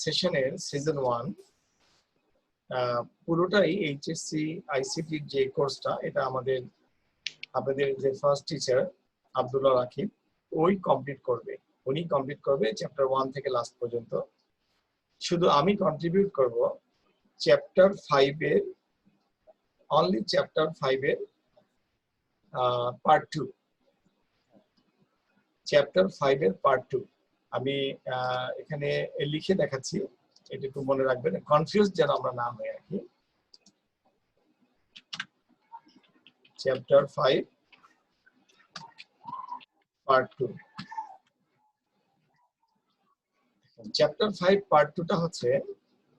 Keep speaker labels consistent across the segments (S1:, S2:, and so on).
S1: সেশনের সিজন 1 পুরোটাই HSC ICT যে কোর্সটা, এটা আপনাদের যে ফার্স্ট টিচার আব্দুল্লাহ রাকিব ওই কমপ্লিট করবে। উনি কমপ্লিট করবে চ্যাপ্টার 1 থেকে লাস্ট পর্যন্ত। শুধু আমি কন্ট্রিবিউট করব চ্যাপ্টার 5 এর, অনলি চ্যাপ্টার 5 এর পার্ট 2। চ্যাপ্টার 5 এর পার্ট 2 আমি এখানে লিখে দেখাচ্ছি, এটা একটু মনে রাখবেন, কনফিউজ যেন আমরা না হই আর কি। চ্যাপ্টার 5 পার্ট 2, চ্যাপ্টার 5 পার্ট 2টা হচ্ছে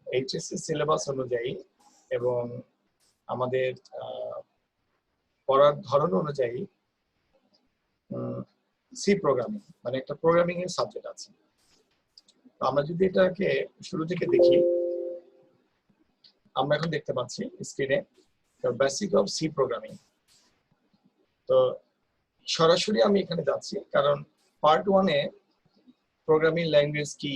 S1: এইচএসসি সিলেবাস অনুযায়ী এবং আমাদের পড়ার ধরন অনুযায়ী সি প্রোগ্রামিং, মানে একটা প্রোগ্রামিং এর সাবজেক্ট আছে। তো আমরা যদি এটাকে শুরু থেকে দেখি, আমরা এখন দেখতে পাচ্ছি স্ক্রিনে the basic of C programming. তো সরাসরি আমি এখানে যাচ্ছি কারণ পার্ট 1 এ প্রোগ্রামিং ল্যাঙ্গুয়েজ কি,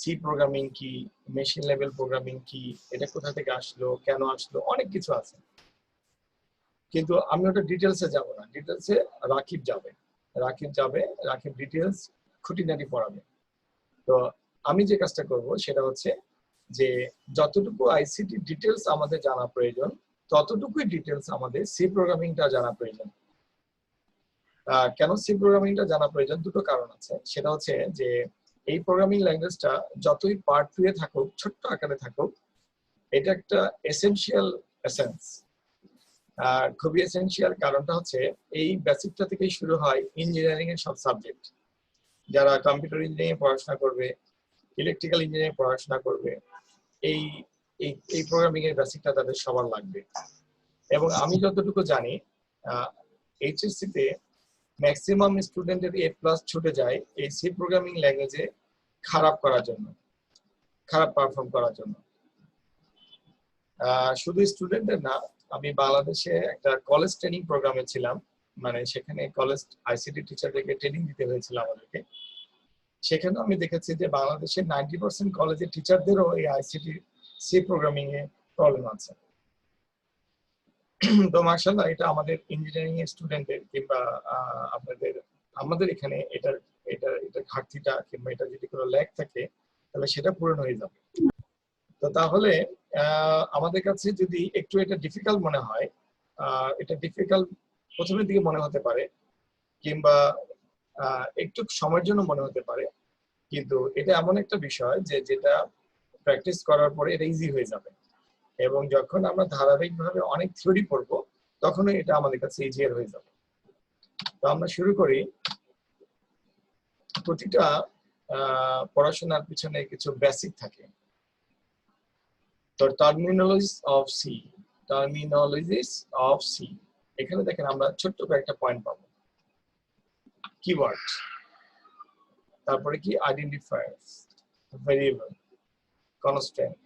S1: সি প্রোগ্রামিং কি, মেশিন লেভেল প্রোগ্রামিং কি, এটা কোথা থেকে আসলো, কেন আসলো, অনেক কিছু আছে। কিন্তু আমি ওটা ডিটেলসে যাব না, ডিটেলসে রাকিব যাবে, রাকিব ডিটেলস খুঁটিনাটি পড়াবে। তো আমি যে কাজটা করব সেটা হচ্ছে যে যতটুকু আইসিটি ডিটেলস আমাদের জানা প্রয়োজন ততটুকুই ডিটেলস আমাদের সি প্রোগ্রামিংটা জানা প্রয়োজন। কেন সি প্রোগ্রামিংটা জানা প্রয়োজন? দুটো কারণ আছে। সেটা হচ্ছে যে এই প্রোগ্রামিং ল্যাঙ্গুয়েজটা যতই পার্ট 2 এ থাকুক, ছোট্ট আকারে থাকুক, এটা একটা এসেনশিয়াল এসেন্স। খুবই এসেনশিয়াল কারণটা হচ্ছে এই বেসিকটা থেকেই শুরু হয় ইঞ্জিনিয়ারিং এর সব সাবজেক্ট। যারা কম্পিউটার ইঞ্জিনিয়ারিং পড়াশোনা করবে, ইলেকট্রিক্যাল ইঞ্জিনিয়ারিং পড়াশোনা করবে, এই এই প্রোগ্রামিং এর বেসিকটা তাদের সবার লাগবে। এবং আমি যতটুকু জানি এইচএসসি তে ম্যাক্সিমাম স্টুডেন্টের A+ ছুটে যায় এই সি প্রোগ্রামিং ল্যাঙ্গুয়েজে খারাপ পারফর্ম করার জন্য। শুধু স্টুডেন্টের না, আমি বাংলাদেশে একটা কলেজ ট্রেনিং প্রোগ্রামে ছিলাম, মানে সেখানে কলেজ আইসিটি টিচারদেরকে ট্রেনিং দিতে হয়েছিল আমাদেরকে। সেখানেও আমি দেখেছি যে বাংলাদেশের 90% কলেজের টিচারদেরও এই আইসিটি সি প্রোগ্রামিং এ প্রবলেম আছে। তো মাশাআল্লাহ, এটা আমাদের ইঞ্জিনিয়ারিং এর স্টুডেন্টদের কিংবা আমাদের এখানে এটা ঘাটতিটা কিংবা এটা যদি কোনো ল্যাগ থাকে তাহলে সেটা পূরণ হয়ে যাবে। তো তাহলে আমাদের কাছে যদি একটু এটা ডিফিকাল্ট মনে হয়, এটা ডিফিকাল্ট প্রথমের দিকে মনে হতে পারে কিংবা একটু সময়ের জন্য মনে হতে পারে, কিন্তু এটা এমন একটা বিষয় যেটা প্র্যাকটিস করার পরে এটা ইজি হয়ে যাবে এবং যখন আমরা ধারাবাহিকভাবে অনেক থিওরি পড়বো তখনই এটা আমাদের কাছে ইজিয়ার হয়ে যাবে। তো আমরা শুরু করি। প্রতিটা পড়াশোনার পিছনে কিছু বেসিক থাকে। তো টার্মিনোলজিস অফ সি, এখানে দেখেন আমরা ছোট্ট কয়েকটা পয়েন্ট পাবো। কিওয়ার্ড, তারপরে কি identifiers, variable, constant,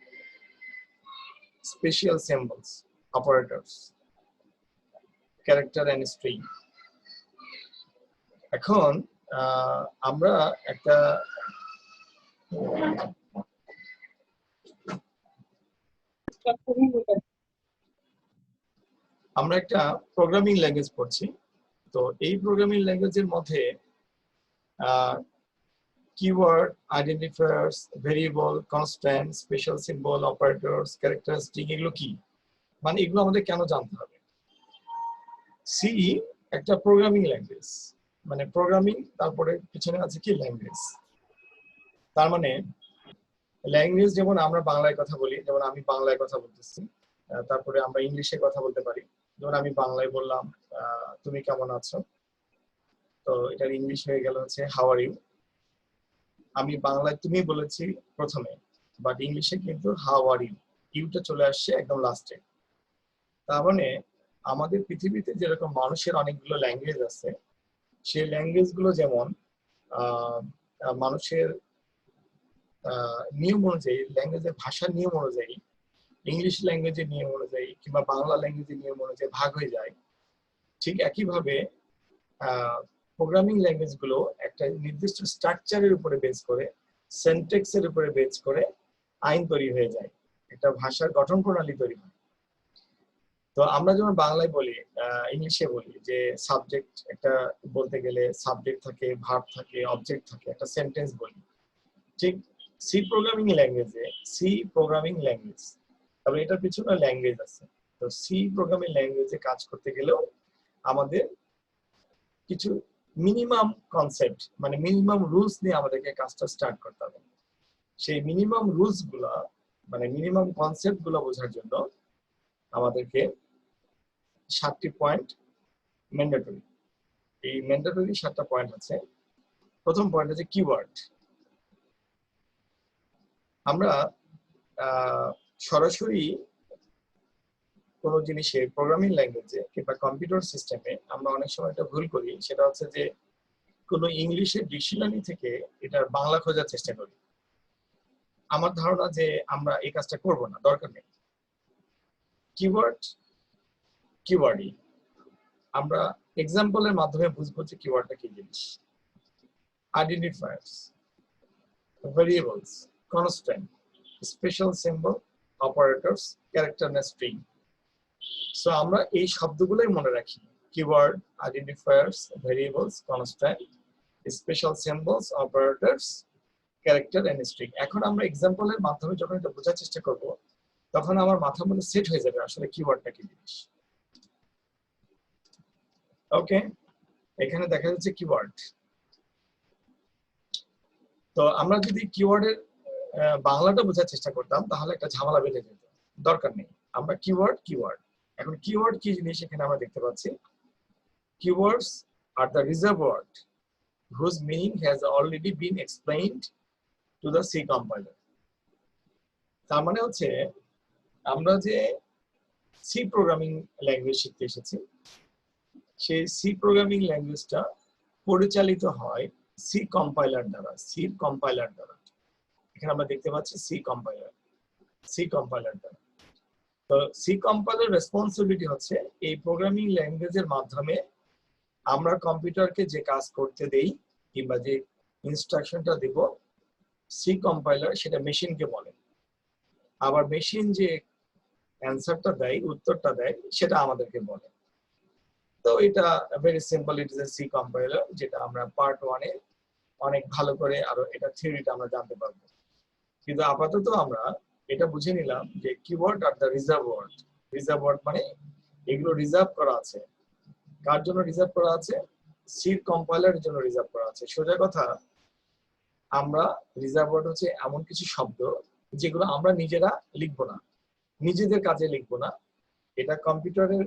S1: special symbols, operators, character and string. এখন আমরা একটা প্রোগ্রামিং ল্যাঙ্গুয়েজ পড়ছি। তো এই প্রোগ্রামিং ল্যাঙ্গুয়েজের মধ্যে keyword, identifiers, variable, constant, special symbol, operators, character, string, এগুলো কি, মানে এগুলো আমাদের কেন জানতে হবে? সি একটা প্রোগ্রামিং ল্যাঙ্গুয়েজ, মানে প্রোগ্রামিং তারপরে পিছনে আছে কি ল্যাঙ্গুয়েজ। তার মানে ল্যাঙ্গুয়েজ যেমন আমরা বাংলায় কথা বলি, যেমন আমি বাংলায় কথা বলতেছি, তারপরে আমরা ইংলিশে কথা বলতে পারি। যেমন আমি বাংলায় বললাম তুমি কেমন আছো, তো এটার ইংলিশ হয়ে গেল হচ্ছে হাউ আর ইউ। আমি বাংলায় তুমি বলেছি প্রথমে, বাট ইংলিশে কিন্তু হাউ আর ইউ, ইউটা চলে আসছে একদম লাস্টে। তার মানে আমাদের পৃথিবীতে যেরকম মানুষের অনেকগুলো ল্যাঙ্গুয়েজ আছে, সেই ল্যাঙ্গুয়েজ গুলো যেমন মানুষের নিয়ম অনুযায়ী, ল্যাঙ্গুয়েজের ভাষার নিয়ম অনুযায়ী, ইংলিশ ল্যাঙ্গুয়েজের নিয়ম অনুযায়ী কিংবা বাংলা ল্যাঙ্গুয়েজের নিয়ম অনুযায়ী ভাগ হয়ে যায়, ঠিক একইভাবে প্রোগ্রামিং ল্যাঙ্গুয়েজ গুলো একটা নির্দিষ্ট স্ট্রাকচারের উপরে বেস করে সেন্টেক্সের উপরে বেস করে আইন তৈরি হয়ে যায়, একটা ভাষার গঠন প্রণালী তৈরি হয়। তো আমরা যেমন বাংলায় বলি, ইংলিশে বলি যে সাবজেক্ট একটা বলতে গেলে সাবজেক্ট থাকে, ভার্ব থাকে, অবজেক্ট থাকে, একটা সেন্টেন্স বলি। ঠিক সি প্রোগ্রামিং ল্যাঙ্গুয়েজে, সি প্রোগ্রামিং ল্যাঙ্গুয়েজ, তবে এটার পিছনে ল্যাঙ্গুয়েজ আছে। তো সি প্রোগ্রামিং ল্যাঙ্গুয়েজে কাজ করতে গেলেও আমাদের কিছু মিনিমাম কনসেপ্ট, মানে মিনিমাম রুলস নিয়ে আমাদেরকে কাজটা স্টার্ট করতে হবে। সেই মিনিমাম রুলস গুলা, মানে মিনিমাম কনসেপ্ট গুলো বোঝার জন্য আমাদেরকে 7টি পয়েন্ট ম্যান্ডেটরি। এই ম্যান্ডেটরি 7টা পয়েন্ট আছে। প্রথম পয়েন্ট হচ্ছে কিওয়ার্ড। আমরা সরাসরি কোনো জিনিসে প্রোগ্রামিং ল্যাঙ্গুয়েজে কিংবা কম্পিউটার সিস্টেমে আমরা অনেক সময় একটা ভুল করি, সেটা হচ্ছে যে কোনো ইংলিশের ডিকশনারি থেকে এটার বাংলা খোঁজার চেষ্টা করি। আমার ধারণা যে আমরা এই কাজটা করব না, দরকার নেই। কিওয়ার্ড কিওয়ার্ডই আমরা এক্সাম্পলের মাধ্যমে বুঝবো যে কিওয়ার্ডটা কি জিনিস। Identifiers, variables, constant, special symbol, operators, character না স্ট্রিং। সো আমরা এই শব্দগুলোই মনে রাখি: keyword, identifiers, variables, constant, special symbols, operators, character and string. এখন আমরা এক্সাম্পলের মাধ্যমে যখন এটা বোঝার চেষ্টা করব, তখন আমার মাথার মধ্যে সেট হয়ে যাবে আসলে কিওয়ার্ডটা কি জিনিস। ওকে, এখানে দেখা যাচ্ছে কিওয়ার্ড। তো আমরা যদি কিওয়ার্ডের বাংলাটা বোঝার চেষ্টা করতাম তাহলে একটা ঝামেলা বেঁধে যেত, দরকার নেই। আমরা কিওয়ার্ড কিওয়ার্ড এখন কিওয়ার্ড কি জিনিস এখানে আমরা দেখতে পাচ্ছি। Keywords are the reserved word whose meaning has already been explained to the C compiler. তার মানে হচ্ছে আমরা যে সি প্রোগ্রামিং ল্যাঙ্গুয়েজ শিখতে এসেছি, সেই সি প্রোগ্রামিং ল্যাঙ্গুয়েজটা পরিচালিত হয় সি কম্পাইলার দ্বারা। সি কম্পাইলার দ্বারা এখানে আমরা দেখতে পাচ্ছি সি কম্পাইলার দ্বারা। তো সি কম্পাইলার রেসপন্সিবিলিটি হচ্ছে এই প্রোগ্রামিং ল্যাঙ্গুয়েজের মাধ্যমে আমরা কম্পিউটারকে যে কাজ করতে দেই কিংবা যে ইনস্ট্রাকশনটা দেব, সি কম্পাইলার সেটা মেশিনকে বলে। আবার মেশিন যে অ্যান্সারটা দেয়, উত্তরটা দেয়, সেটা আমাদেরকে বলে। তো এটা very simple, it is a C compiler, যেটা আমরা পার্ট 1-এ অনেক ভালো করে আরো এটা থিওরিটা আমরা জানতে পারবো। কিন্তু আপাতত আমরা এটা বুঝে নিলাম যে keyword are the reserve word. Reserve word মানে এগুলো রিজার্ভ করা আছে। কার জন্য রিজার্ভ করা আছে? সি কম্পাইলারের জন্য রিজার্ভ করা আছে। সোজা কথা, আমরা রিজার্ভ ওয়ার্ড হচ্ছে এমন কিছু শব্দ যেগুলো আমরা নিজেরা লিখবো না, নিজেদের কাজে লিখবো না। এটা কম্পিউটারের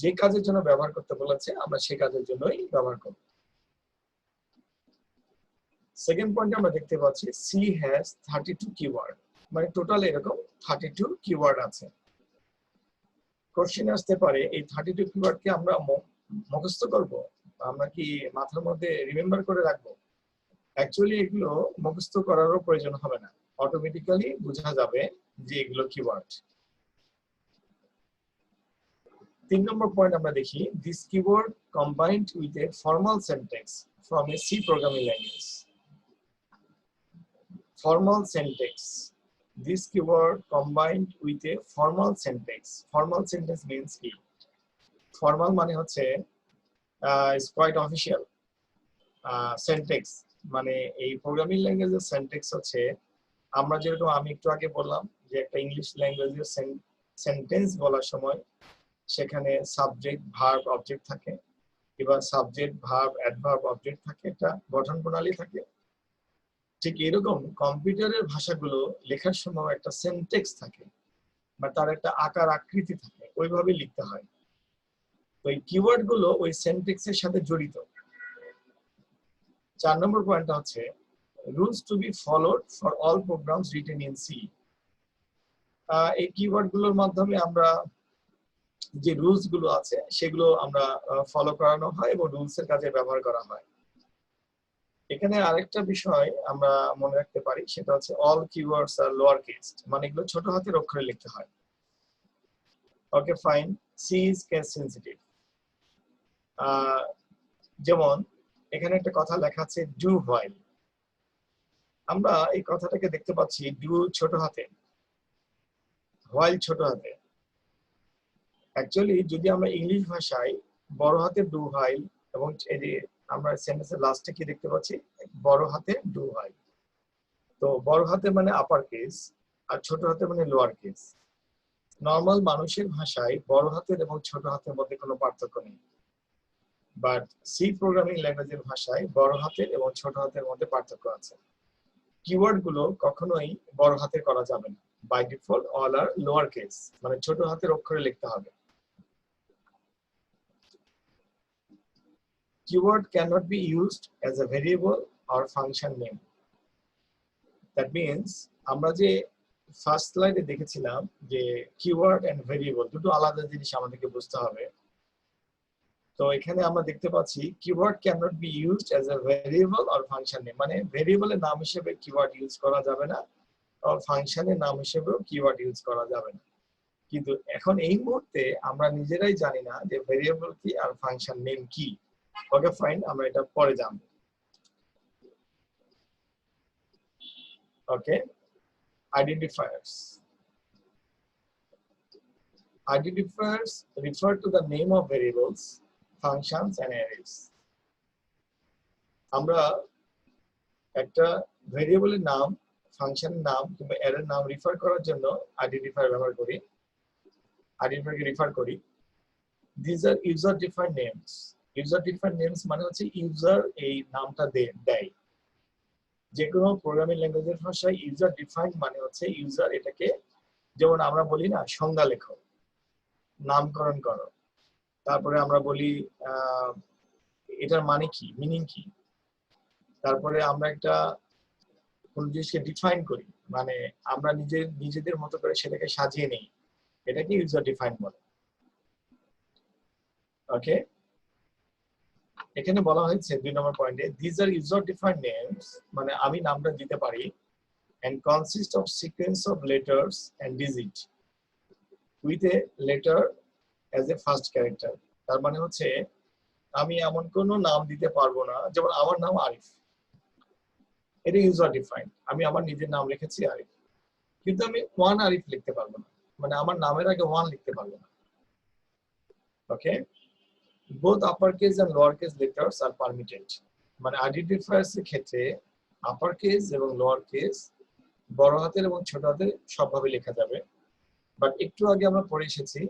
S1: যে কাজের জন্য ব্যবহার করতে বলেছে আমরা সে কাজের জন্যই ব্যবহার করব। সেকেন্ড পয়েন্টে আমরা দেখতে পাচ্ছি সি হ্যাজ 32 কিওয়ার্ড, মানে টোটাল এরকম 32 কিওয়ার্ড আছে। কোশ্চেন আসতে পারে এই 32 কিওয়ার্ডকে আমরা মুখস্থ করব, আমরা কি মাথার মধ্যে রিমেম্বার করে রাখবো? অ্যাকচুয়ালি এগুলো মুখস্থ করারও প্রয়োজন হবে না, অটোমেটিক্যালি বোঝা যাবে যে এগুলো কিওয়ার্ড। 3 নম্বর পয়েন্ট আমরা দেখি, this keyword combined with a formal sentence from a C programming language. Formal sentence, this keyword combined with a formal sentence. Formal sentence means কি? Formal মানে হচ্ছে is quite official. Syntax মানে এই programming ল্যাঙ্গুয়েজের syntax হচ্ছে, আমরা যেরকম আমি একটু আগে বললাম যে একটা ইংলিশ ল্যাঙ্গুয়েজের সেন্টেন্স বলার সময় সেখানে সাবজেক্ট, ভার্ব, অবজেক্ট থাকে, এবার সাবজেক্ট, ভার্ব, অ্যাডভার্ব, অবজেক্ট থাকে, একটা গঠন প্রণালী থাকে। ঠিক এরকম কম্পিউটারের ভাষাগুলো লেখার সময় একটা সিনট্যাক্স থাকে বা তার একটা আকার আকৃতি থাকে, ওইভাবে লিখতে হয়। তো এই কিওয়ার্ড গুলো ওই সিনট্যাক্সের সাথে জড়িত। 4 নম্বর পয়েন্টটা হচ্ছে rules to be followed for all programs written in C. এই কিওয়ার্ড গুলোর মাধ্যমে আমরা যে রুলস গুলো আছে সেগুলো আমরা ফলো করানো হয় এবং রুলস এর কাজে ব্যবহার করা হয়। এখানে আরেকটা বিষয় আমরা মনে রাখতে পারি, সেটা হচ্ছে all keywords are lower case, মানে এগুলো ছোট হাতের অক্ষরে লিখতে হয়। Okay fine, C is case sensitive. যেমন এখানে একটা কথা লেখা আছে ডু হোয়াইল। আমরা এই কথাটাকে দেখতে পাচ্ছি ডু ছোট হাতে, হোয়াইল ছোট হাতে। অ্যাকচুয়ালি যদি আমরা ইংলিশ ভাষায় বড় হাতে ডু হোয়াইল এবং এই যে আমরা সেন্টেন্সের লাস্টে কি দেখতে পাচ্ছি, বড় হাতে ডু হোয়াইল। তো বড় হাতে মানে আপার কেস আর ছোট হাতে মানে লোয়ার কেস। নর্মাল মানুষের ভাষায় বড় হাতের এবং ছোট হাতের মধ্যে কোনো পার্থক্য নেই, বাট সি প্রোগ্রামিং ল্যাঙ্গুয়েজের ভাষায় বড় হাতের এবং ছোট হাতের মধ্যে পার্থক্য আছে। কিওয়ার্ড গুলো কখনোই বড় হাতে করা যাবে না, by default all are lower case, মানে ছোট হাতের অক্ষরে লিখতে হবে। Keyword cannot be used as a variable or function name. That means আমরা যে ফার্স্ট স্লাইডে দেখেছিলাম যে কিওয়ার্ড এন্ড ভেরিয়েবল দুটো আলাদা জিনিস আমাদেরকে বুঝতে হবে। তো এখানে আমরা দেখতে পাচ্ছি keyword cannot be used as a variable or function name, মানে ভেরিয়েবলের নাম হিসেবে কিওয়ার্ড ইউজ করা যাবে না, আর ফাংশনের নাম হিসেবেও কিওয়ার্ড ইউজ করা যাবে না। কিন্তু এখন এই মুহূর্তে আমরা নিজেরাই জানি না যে ভেরিয়েবল কি আর ফাংশন নেম কি। ওকে ফাইন, আমরা এটা পরে জানবো। ওকে, identifiers. Identifiers refer to the name of variables, functions and arrays. আমরা একটা ভেরিয়েবলের নাম, ফাংশনের নাম কিংবা অ্যারের নাম রিফার করার জন্য আইডেন্টিফায়ার ব্যবহার করি, আইডেন্টিফায়ারকে রিফার করি। These are user defined names. User defined names মানে হচ্ছে ইউজার এই নামটা দেয়। যে কোনো প্রোগ্রামিং ল্যাঙ্গুয়েজের ভাষায় ইউজার ডিফাইন্ড মানে হচ্ছে ইউজার এটাকে, যেমন আমরা বলি না সংজ্ঞা লেখো, নামকরণ করো, তারপরে আমরা বলি এটার মানে কি, মিনিং কি, তারপরে আমরা একটা কোন জিনিসকে ডিফাইন করি, মানে আমরা নিজেদের মতো করে সেটাকে সাজিয়ে নেই, এটাকে ইউজার ডিফাইন্ড বলে। ওকে, এখানে বলা হয়েছে 2 নম্বর পয়েন্টে these are user defined names, মানে আমি নামটা দিতে পারি and consist of sequence of letters and digit with a letter as a first character. তার মানে হচ্ছে আমি এমন কোন নাম দিতে পারবো না, যেমন আমার নাম আরিফ, এটা ইউজার ডিফাইন্ড, আমি আমার নিজের নাম লিখেছি আরিফ, কিন্তু আমি ওয়ান আরিফ লিখতে পারবো না, মানে আমার নামের আগে ওয়ান লিখতে পারবো না। ওকে, both uppercase and lowercase letters are permitted, মানে আইডেন্টিফায়ার্স এর ক্ষেত্রে আপার কেস এবং লোয়ার কেস, বড় হাতের এবং ছোট হাতের সবভাবে লেখা যাবে, বাট একটু আগে আমরা পড়ে এসেছি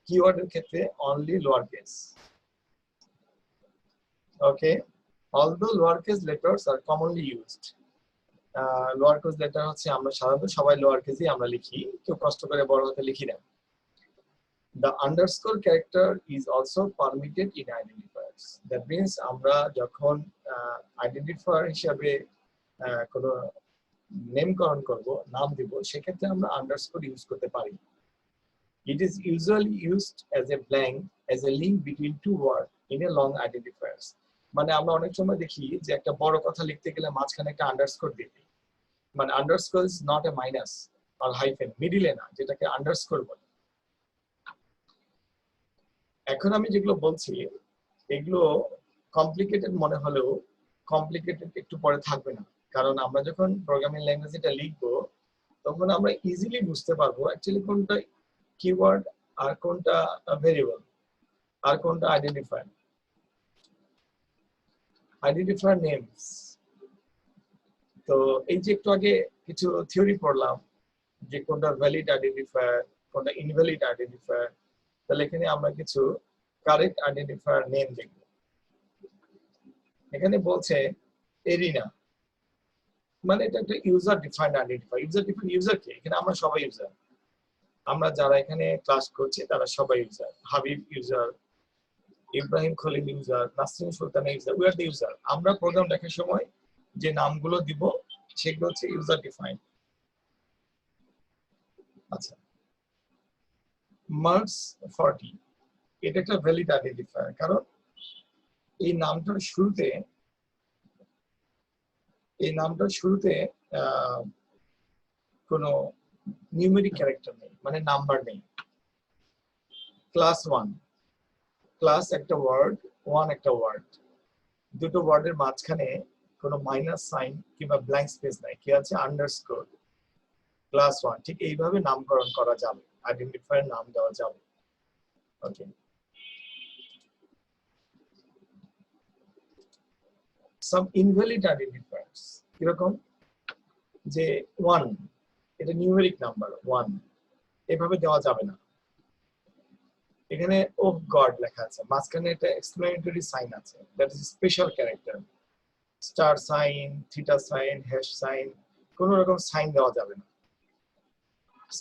S1: কিওয়ার্ডের ক্ষেত্রে only lower case. Okay, although lowercase letters are commonly used, lowercase letter হচ্ছে আমরা সাধারণত সবাই লোয়ার কেসেই আমরা লিখি, কেউ কষ্ট করে বড় হাতে লিখি না। The underscore character is also permitted in identifiers. That means আমরা যখন আইডেন্টিফায়ার হিসাবে কোনো নেমকরণ করব, নাম দিব, সেক্ষেত্রে আমরা আন্ডারস্কোর ইউজ করতে পারি। It is usually used as a blank, as a link between two words in a long identifiers. মানে আমরা অনেক সময় দেখি যে একটা বড় কথা লিখতে গেলে মাঝখানে একটা আন্ডারস্কোর দিই, মানে underscore is not a minus or hyphen, মিডিলে না, যেটাকে আন্ডারস্কোর বলে। এখন আমি যেগুলো বলছি এগুলো কমপ্লিকেটেড মনে হলেও কমপ্লিকেটেড একটু পরে থাকবে না, কারণ আমরা যখন প্রোগ্রামিং ল্যাঙ্গুয়েজ এটা লিখবো তখন আমরা ইজিলি বুঝতে পারবো অ্যাকচুয়ালি কোনটা কিওয়ার্ড আর কোনটা ভেরিয়েবল আর কোনটা আইডেন্টিফায়ার। আইডেন্টিফায়ার নেমস, তো এই যে একটু আগে কিছু থিওরি পড়লাম যে কোনটা ভ্যালিড আইডেন্টিফায়ার কোনটা ইনভ্যালিড আইডেন্টিফায়ার, তাহলে এখানে আমরা কিছু কারেক্ট আইডেন্টিফায়ার নেম দেখব। এখানে বলছে এরিনা, মানে এটা একটা user defined identifier. User defined user কে, এখানে আমরা সবাই ইউজার, আমরা যারা এখানে ক্লাস করছি তারা সবাই user. Habib user, Ibrahim Khalil user, Nasrin Sultana user, we are the user. আমরা প্রোগ্রাম লেখার সময় যে নামগুলো দিব সেগুলো হচ্ছে ইউজার ডিফাইন্ড। আচ্ছা, মার্কস 40 এটা একটা ভ্যালিড আইডেন্টিফায়ার, কারণ এই নামটার শুরুতে কোনো নিউমেরিক ক্যারেক্টার নেই, মানে নাম্বার নেই। ক্লাস 1, ক্লাস একটা ওয়ার্ড, ওয়ান একটা ওয়ার্ড, দুটো ওয়ার্ডের মাঝখানে কোনো মাইনাস সাইন কিংবা ব্ল্যাঙ্ক স্পেস নাই, কি আছে আন্ডারস্কোর ক্লাস 1, ঠিক এইভাবে নামকরণ করা যাবে, আইডেন্টিফায়ার নাম দেওয়া যাবে। ওকে, সাম ইনভ্যালিড আইডেন্টিফায়ার্স কিরকম, যে 1 এটা নিউমেরিক নাম্বার 1 এভাবে দেওয়া যাবে না। এখানে অফ গড লেখা আছে, মাঝখানে একটা এক্সক্লেমেটরি সাইন আছে, that is special character, star sign, theta sign, hash sign, কোন রকম সাইন দেওয়া যাবে না।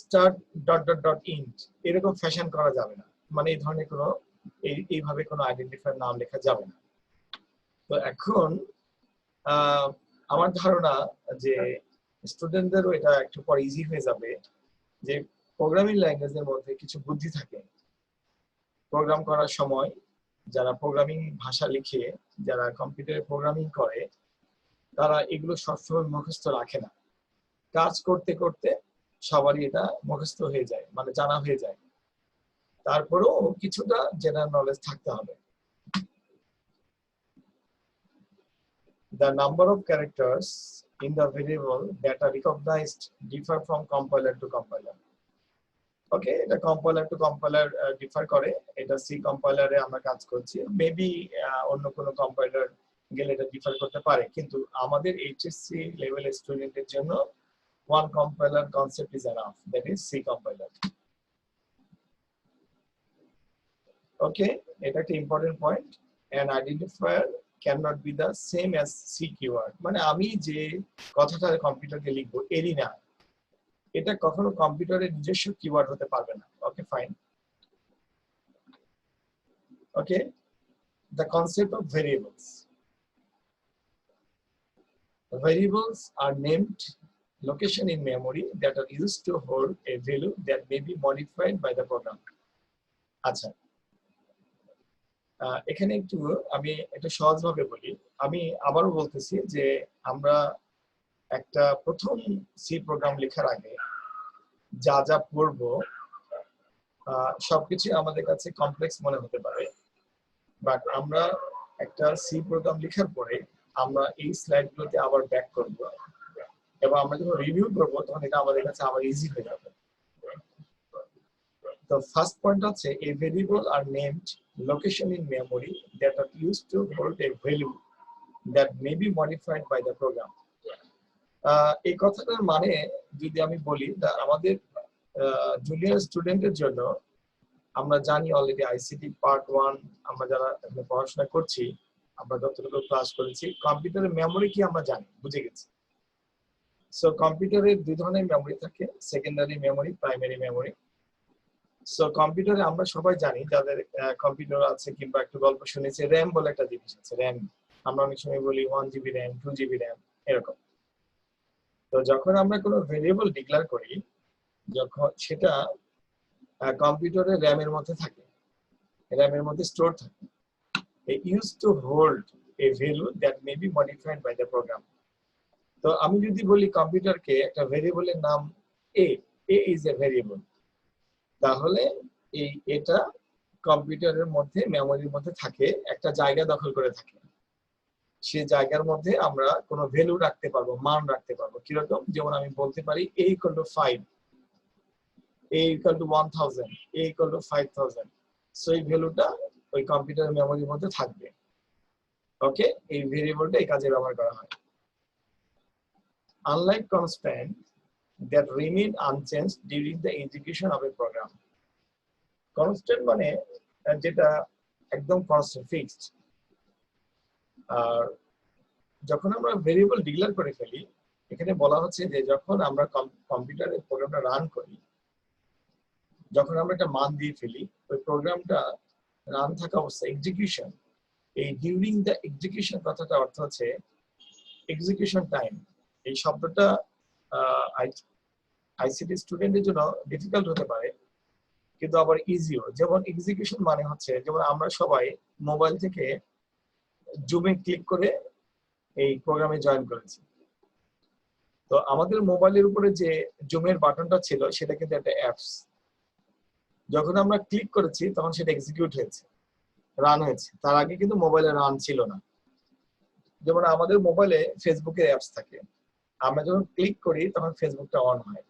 S1: Star dot dot dot int এরকম ফ্যাশন করা যাবে না, মানে এই ধরনের কোনো এইভাবে কোনো আইডেন্টিফায়ার নাম লেখা যাবে না। তো এখন আমার ধারণা যে স্টুডেন্টদেরও এটা একটু পর ইজি হয়ে যাবে, যে প্রোগ্রামিং ল্যাঙ্গুয়েজের মধ্যে কিছু বুদ্ধি থাকে। প্রোগ্রাম করার সময় যারা প্রোগ্রামিং ভাষা লিখে, যারা কম্পিউটারে প্রোগ্রামিং করে, তারা এগুলো সবসময় মুখস্থ রাখে না। কাজ করতে করতে সবারই এটা মুখস্থ হয়ে যায়, মানে জানা হয়ে যায়। তারপরেও কিছুটা জেনারেল নলেজ থাকতে হবে। The number of characters in the variable that are recognized differ from compiler to compiler. ওকে, এটা কম্পাইলার টু কম্পাইলার ডিফার করে। এটা সি কম্পাইলারে আমরা কাজ করছি, মেবি অন্য কোনো কম্পাইলার গেলে এটা ডিফার করতে পারে, কিন্তু আমাদের এইচএসসি লেভেল স্টুডেন্টের জন্য one compiler concept is enough, that is C compiler. Okay, এটা একটা important point. An identifier can not be the same as C keyword, মানে আমি যে কথাটা কম্পিউটারকে লিখবো এরই না, এটা কখনো কম্পিউটারের নিজস্ব কিওয়ার্ড হতে পারবে না। Okay, fine. Okay, the concept of variables. Variables are named location in memory that are used to hold a value that may be modified by the program. আচ্ছা, এখানে একটু আমি একটু সহজভাবে বলি। আমি আবারও বলতেছি যে আমরা একটা প্রথম সি প্রোগ্রাম লেখার আগে যা যা পড়বো সবকিছু আমাদের কাছে কমপ্লেক্স মনে হতে পারে, বাট আমরা একটা সি প্রোগ্রাম লেখার পরে আমরা এই স্লাইডগুলোতে আবার ব্যাক করব, এবং আমরা যখন রিভিউ করবো তখন এটা আমাদের কাছে আবার ইজি হয়ে যাবে। তো ফার্স্ট পয়েন্ট হচ্ছে, a variable are named location in memory that are used to hold a value that may be modified by the program. এই কথাটার মানে যদি আমি বলি, আমাদের জুনিয়র স্টুডেন্টের জন্য আমরা জানি অলরেডি আইসিটি পার্ট 1 আমরা যারা পড়াশোনা করছি, আমরা যতটুকু ক্লাস করেছি, কম্পিউটারের মেমোরি কি আমরা জানি, বুঝে গেছি। সো কম্পিউটারের দুই ধরনের মেমোরি থাকে, secondary memory, primary memory. So কম্পিউটারে আমরা সবাই জানি, যাদের কম্পিউটার আছে কিংবা একটু গল্প শুনেছি, র্যাম বলে একটা জিনিস আছে। র্যাম আমরা অনেক সময় বলি 1 জিবি র্যাম, 2 জিবি র্যাম, এরকম। তো যখন আমরা কোনো ভেরিয়েবল ডিক্লেয়ার করি, যখন সেটা কম্পিউটারের র্যামের মধ্যে থাকে, র্যামের মধ্যে স্টোর থাকে, it used to hold a value that may be modified by the program. তো আমি যদি বলি কম্পিউটারকে একটা ভেরিয়েবলের নাম a is a variable, তাহলে এটা কম্পিউটারের মধ্যে মেমোরির মধ্যে থাকে, একটা জায়গা দখল করে থাকে। সেই জায়গার মধ্যে আমরা কোনো ভ্যালু রাখতে পারবো, মান রাখতে পারবো। কিরকম, যেমন আমি বলতে পারি a = 5, a = 1000, a = 5000। সো এই ভ্যালুটা ওই কম্পিউটার মেমোরির মধ্যে থাকবে। ওকে, এই ভেরিয়েবলটা এই কাজে ব্যবহার করা হয়। Unlike constant that remain unchanged during the execution of a program. Constant মানে যেটা একদম কনস্ট্যান্ট, ফিক্সড। আর যখন আমরা ভেরিয়েবল ডিক্লেয়ার করে ফেলি, এখানে বলা হচ্ছে যে যখন আমরা কম্পিউটারে প্রোগ্রামটা রান করি, যখন আমরা একটা মান দিয়ে ফেলি, ওই প্রোগ্রামটা রান থাকা অবস্থা এক্সিকিউশন, এই ডিউরিং দ্য এক্সিকিউশন কথাটা অর্থ হচ্ছে এক্সিকিউশন টাইম। এই শব্দটা আইসিটি স্টুডেন্টের জন্য ডিফিকাল্ট হতে পারে, কিন্তু আবার ইজিও। যেমন এক্সিকিউশন মানে হচ্ছে, যেমন আমরা সবাই মোবাইল থেকে জুমে ক্লিক করে এই প্রোগ্রামে জয়েন করেছি। তো আমাদের মোবাইলের উপরে যে জুমের বাটনটা ছিল, সেটা কিন্তু একটা অ্যাপস। যখন আমরা ক্লিক করেছি তখন সেটা এক্সিকিউট হয়েছে, রান হয়েছে। তার আগে কিন্তু মোবাইলে রান ছিল না। যেমন আমাদের মোবাইলে ফেসবুকের অ্যাপস থাকে, আমরা যখন ক্লিক করি তখন ফেসবুকটা অন হয়।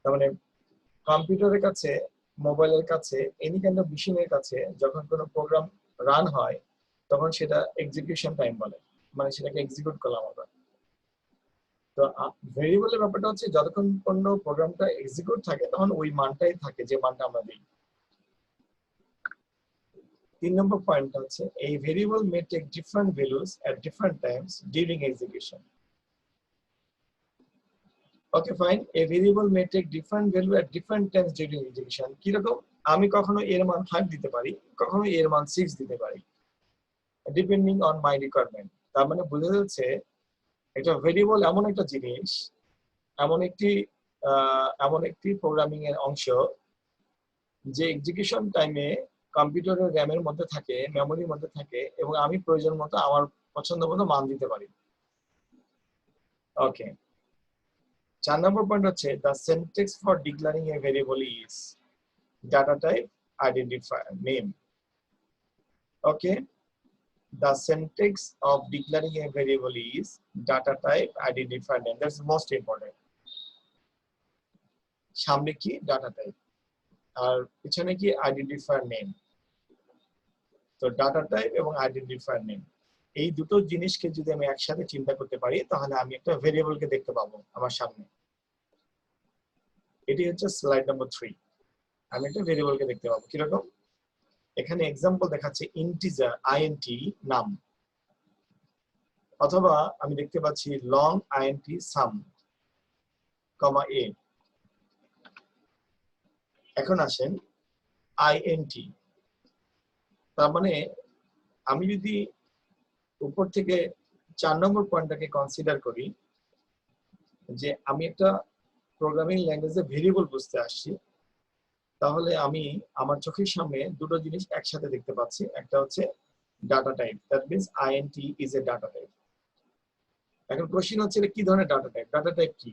S1: তার মানে কম্পিউটারের কাছে, মোবাইলের কাছে, এনি কাইন্ড অফ মেশিনের কাছে যখন কোনো প্রোগ্রাম রান হয় তখন সেটা এক্সিকিউশন টাইম বলে, মানে সেটাকে এক্সিকিউট করলাম আমরা। তো ভেরিয়েবলের ব্যাপারটা হচ্ছে যতক্ষণ পর্যন্ত প্রোগ্রামটা এক্সিকিউট থাকে তখন ওই মানটাই থাকে যে মানটা আমরা দিই। 3 নম্বর পয়েন্ট হচ্ছে এই variable may take different values at different times during execution. Okay fine, a variable may take different value at different times during execution. কি রকম? আমি কখনো এর মান 5 দিতে পারি, কখনো এর মান 6 দিতে পারি, ডিপেন্ডিং অন মাই রিকোয়ারমেন্ট। তার মানে বোঝা যাচ্ছে একটা ভেরিয়েবল এমন একটা জিনিস, এমন একটি প্রোগ্রামিং এর অংশ যে এক্সিকিউশন টাইমে কম্পিউটারের র্যামের মধ্যে থাকে, মেমোরির মধ্যে থাকে, এবং আমি প্রয়োজন মতো আমার পছন্দ মতো মান দিতে পারি। ওকে, 4 নম্বর পয়েন্ট হচ্ছে the syntax for declaring A variable is data type identifier name. Okay, the syntax of declaring a variable is data type identifier name. That's most important. সামনে কি ডাটা টাইপ আর পিছনে কি আইডেন্টিফায়ার নেম। তো data type এবং identifier name এই দুটো জিনিসকে যদি আমি একসাথে চিন্তা করতে পারি তাহলে আমি একটা ভেরিয়েবলকে দেখতে পাবো আমার সামনে। এটি হচ্ছে স্লাইড নাম্বার 3। আমি একটা ভেরিয়েবলকে দেখতে পাবো কিরকম, এখানে এক্সাম্পল দেখাচ্ছে ইন্টিজার আইএনটি নাম, অথবা আমি দেখতে পাচ্ছি লং আইএনটি সাম কমা এ। এখন আসেন আইএনটি, তার মানে আমি যদি উপর থেকে 4 নম্বর পয়েন্টটাকে কনসিডার করি যে আমি একটা প্রোগ্রামিং ল্যাঙ্গুয়েজে ভেরিয়েবল বুঝতে আসছি, তাহলে আমি আমার চোখের সামনে দুটো জিনিস একসাথে দেখতে পাচ্ছি। একটা হচ্ছে data type, that means int is a data type. এখন কোশ্চেন হচ্ছে কি ধরনের ডাটা টাইপ, ডাটা টাইপ কি,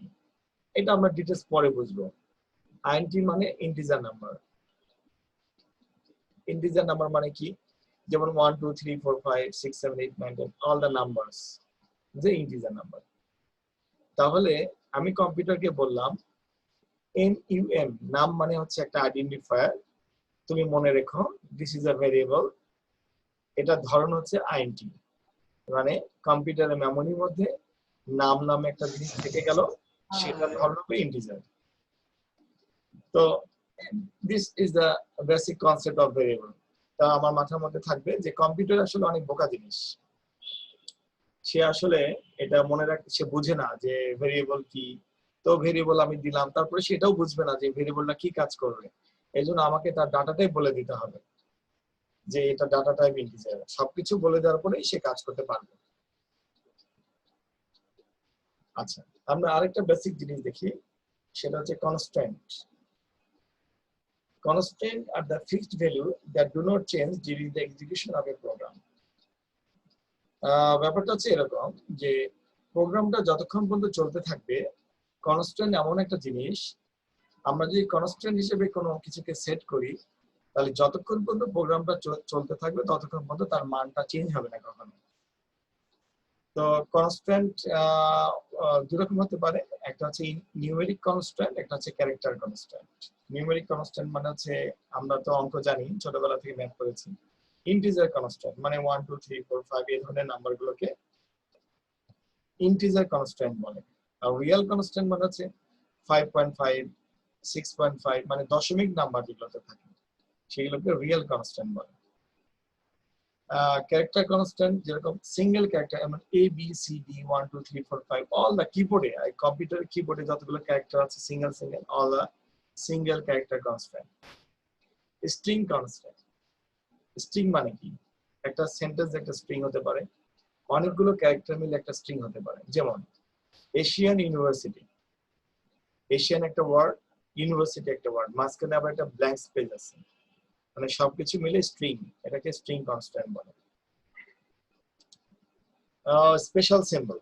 S1: এটা আমরা ডিটেইলস পরে বুঝবো। আইএনটি মানে ইন্টিজার নাম্বার। ইন্টিজার নাম্বার মানে কি, যেমন 1 2 3 4 5 6 7 8 9 10 অল দ্য নাম্বারস যে ইন্টিজার নাম্বার। তাহলে আমি কম্পিউটারকে বললাম NUM, নাম মানে হচ্ছে একটা আইডেন্টিফায়ার, তুমি মনে রেখো দিস ইজ আ ভেরিয়েবল, এটা ধরন হচ্ছে আইএনটি, মানে কম্পিউটারের মেমোরির মধ্যে নাম নামে একটা জিনিস থেকে গেল, সেটা ধরন হবে ইন্টিজার। তো this is the basic concept of variable. তা আমার মাথার মধ্যে থাকবে যে কম্পিউটার আসলে অনেক বোকা জিনিস, সে আসলে এটা মনে রাখতে, সে বুঝে না যে ভেরিয়েবল কি। তো ভেরিয়েবল আমি দিলাম, তারপরে সেটাও বুঝবে না যে ভেরিয়েবলটা কি কাজ করবে, এই জন্য আমাকে তার ডাটা টাইপ বলে দিতে হবে যে এটা ডাটা টাইপ ইন্টিজার। সবকিছু বলে দেওয়ার পরেই সে কাজ করতে পারবে। আচ্ছা, আমরা আরেকটা বেসিক জিনিস দেখি, সেটা হচ্ছে constant. Constant are the fixed value that do not change during the execution of a program. ব্যাপারটা হচ্ছে এরকম যে প্রোগ্রামটা যতক্ষণ পর্যন্ত চলতে থাকবে, কনস্ট্যান্ট এমন একটা জিনিস, আমরা যদি কনস্ট্যান্ট হিসেবে কোনো কিছুকে সেট করি তাহলে যতক্ষণ পর্যন্ত প্রোগ্রামটা চলতে থাকবে ততক্ষণ পর্যন্ত তার মানটা চেঞ্জ হবে না কখনো। তো কনস্ট্যান্ট দুই রকম হতে পারে, একটা হচ্ছে নিউমেরিক কনস্ট্যান্ট, একটা হচ্ছে ক্যারেক্টার কনস্ট্যান্ট। নিউমেরিক কনস্ট্যান্ট মানে হচ্ছে, আমরা তো অঙ্ক জানি, ছোটবেলা থেকে ম্যাথ করেছি। ইন্টিজার কনস্ট্যান্ট মানে 1 2 3 4 5 এই ধরনের নাম্বারগুলোকে ইন্টিজার কনস্ট্যান্ট বলে। আর রিয়েল কনস্ট্যান্ট মানে হচ্ছে 5.5 6.5, মানে দশমিক নাম্বার যেগুলোতে থাকে সেগুলোকে রিয়েল কনস্ট্যান্ট বলে। ক্যারেক্টার কনস্ট্যান্ট যেরকম সিঙ্গেল ক্যারেক্টার, যেমন ABCD 1 2 3 4 5 অল দ্য কিবোর্ডে, কম্পিউটার কিবোর্ডে যতগুলো ক্যারেক্টার আছে single all the single character constant. String constant, string মানে কি, একটা সেন্টেন্স একটা স্ট্রিং হতে পারে, অনেকগুলো ক্যারেক্টার মিলে একটা স্ট্রিং হতে পারে। যেমন এশিয়ান ইউনিভার্সিটি, এশিয়ান একটা ওয়ার্ড, ইউনিভার্সিটি একটা ওয়ার্ড, মাঝখানে আবার একটা ব্ল্যাঙ্ক স্পেস আছে, মানে সবকিছু মিলে স্ট্রিং, এটাকে স্ট্রিং কনস্ট্যান্ট বলে। স্পেশাল সিম্বল,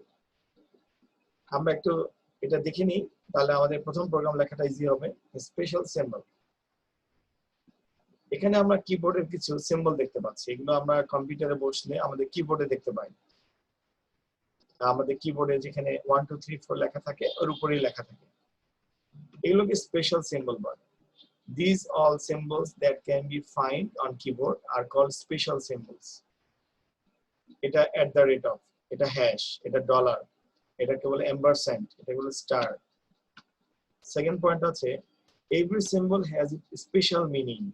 S1: আমরা একটু এটা দেখে নিই তাহলে আমাদের প্রথম প্রোগ্রাম লেখাটা ইজি হবে। স্পেশাল সিম্বল, এখানে আমরা কিবোর্ডের কিছু সিম্বল দেখতে পাচ্ছি, এগুলো আমরা কম্পিউটারে বসলে আমাদের কিবোর্ডে দেখতে পাই। আমাদের কিবোর্ডে যেখানে 1 2 3 4 লেখা থাকে ওর উপরেই লেখা থাকে, এগুলোকে স্পেশাল সিম্বল বলে। These all symbols that can be found on keyboard are called special symbols. এটা at the rate of, এটা হ্যাশ, এটা ডলার, এটাকে বলে ampersand, এটাকে বলে স্টার। সেকেন্ড পয়েন্ট আছে every symbol has its special meaning.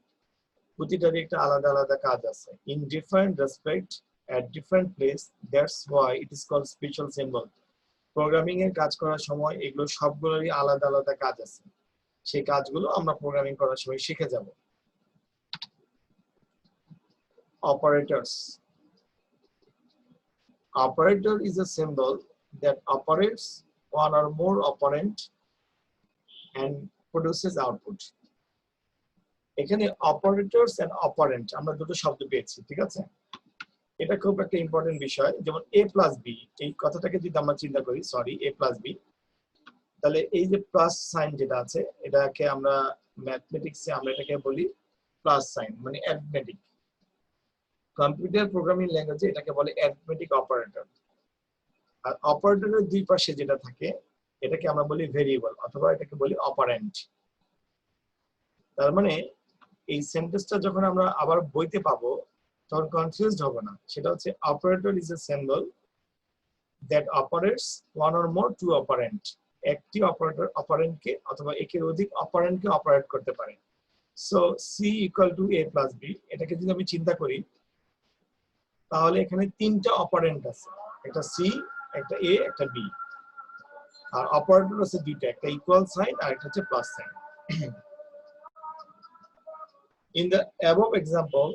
S1: প্রতিটারই একটা আলাদা আলাদা কাজ আছে। In different respect at different place, that's why it is called special symbol. Programming এর কাজ করার সময় এগুলো সবগুলোরই আলাদা আলাদা কাজ আছে, সেই কাজগুলো আমরা প্রোগ্রামিং করার সময় শিখে যাব। Operators. Operator is a symbol that operates one or more operand and produces output. এখানে অপারেটরস এন্ড অপারেন্ট আমরা দুটো শব্দ পেয়েছি, ঠিক আছে? এটা খুব একটা ইম্পর্টেন্ট বিষয়। যেমন a প্লাস b, এই কথাটাকে যদি আমরা চিন্তা করি, সরি a প্লাস b, তাহলে এই যে প্লাস সাইন যেটা আছে এটাকে আমরা ম্যাথমেটিক্সে আমরা এটাকে বলি প্লাস সাইন, মানে অ্যারিথমেটিক। কম্পিউটার প্রোগ্রামিং ল্যাঙ্গুয়েজে এটাকে বলে অ্যারিথমেটিক অপারেটর। আর অপারেটরের দুই পাশে যেটা থাকে এটাকে আমরা বলি ভেরিয়েবল অথবা এটাকে বলি অপারেন্ট। তার মানে এই সেন্টেন্সটা যখন আমরা আবার বইতে পাবো তখন কনফিউজড হব না। সেটা হচ্ছে operator is a symbol that operates one or more to operand. একটি অপারেটর অপারেন্টকে অথবা একের অধিক অপারেন্টকে অপারেট করতে পারে। So C equal to A plus B, এটাকে যদি আমি চিন্তা করি তাহলে এখানে তিনটা অপারেন্ট আছে, একটা সি, একটা এ, একটা বি। আর অপারেটর আছে দুইটা, একটা ইকুয়াল সাইন আর একটা হচ্ছে plus sign. In the above example,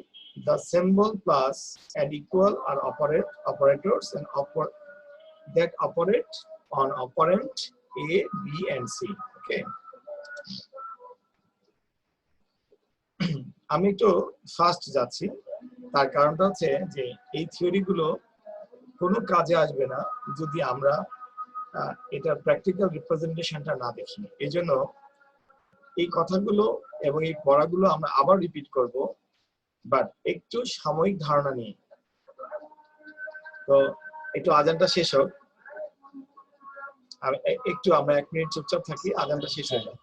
S1: the symbol plus and equal are operators and that operate on operand A, B, and C. Okay. আমি একটু ফাস্ট যাচ্ছি, তার কারণটা হচ্ছে যে এই থিওরিগুলো কোনো কাজে আসবে না যদি আমরা এটার প্র্যাকটিক্যাল রিপ্রেজেন্টেশনটা না দেখি। এই জন্য এই কথাগুলো এবং এই পড়াগুলো আমরা আবার রিপিট করব, বাট একটু সাময়িক ধারণা নিয়ে। তো একটু আজানটা শেষ হোক, একটু আমরা 1 মিনিট চুপচাপ থাকি, আজানটা শেষ হয়ে যাক।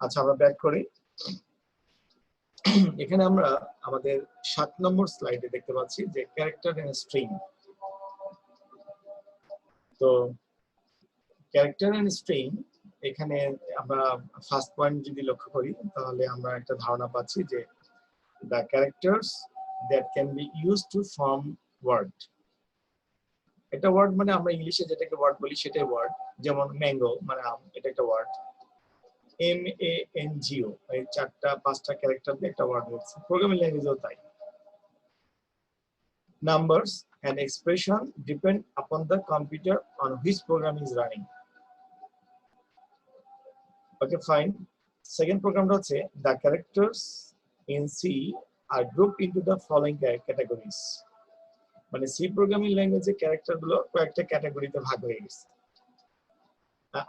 S1: আচ্ছা, আমরা ব্যাক করি। এখানে আমরা আমাদের 7 নম্বর স্লাইডে দেখতে পাচ্ছি যে ক্যারেক্টার এন্ড স্ট্রিং। তো ক্যারেক্টার এন্ড স্ট্রিং এখানে আমরা ফার্স্ট পয়েন্ট যদি লক্ষ্য করি তাহলে আমরা একটা ধারণা পাচ্ছি যে the characters that can be used to form word। একটা ওয়ার্ড মানে আমরা ইংলিশে যেটাকে ওয়ার্ড বলি সেটাই ওয়ার্ড। যেমন ম্যাঙ্গো মানে আম, এটা একটা ওয়ার্ড। MANGO এই 4টা-5টা ক্যারেক্টার দিয়ে একটা ওয়ার্ড হচ্ছে। প্রোগ্রামিং ল্যাঙ্গুয়েজেও তাই। Numbers and expression depend upon the computer on which program is running. Okay, fine. Second প্রোগ্রামটা হচ্ছে the characters in C are grouped into the following categories। মানে সি প্রোগ্রামিং ল্যাঙ্গুয়েজে ক্যারেক্টারগুলো কয়েকটা ক্যাটাগরিতে ভাগ হয়ে গেছে।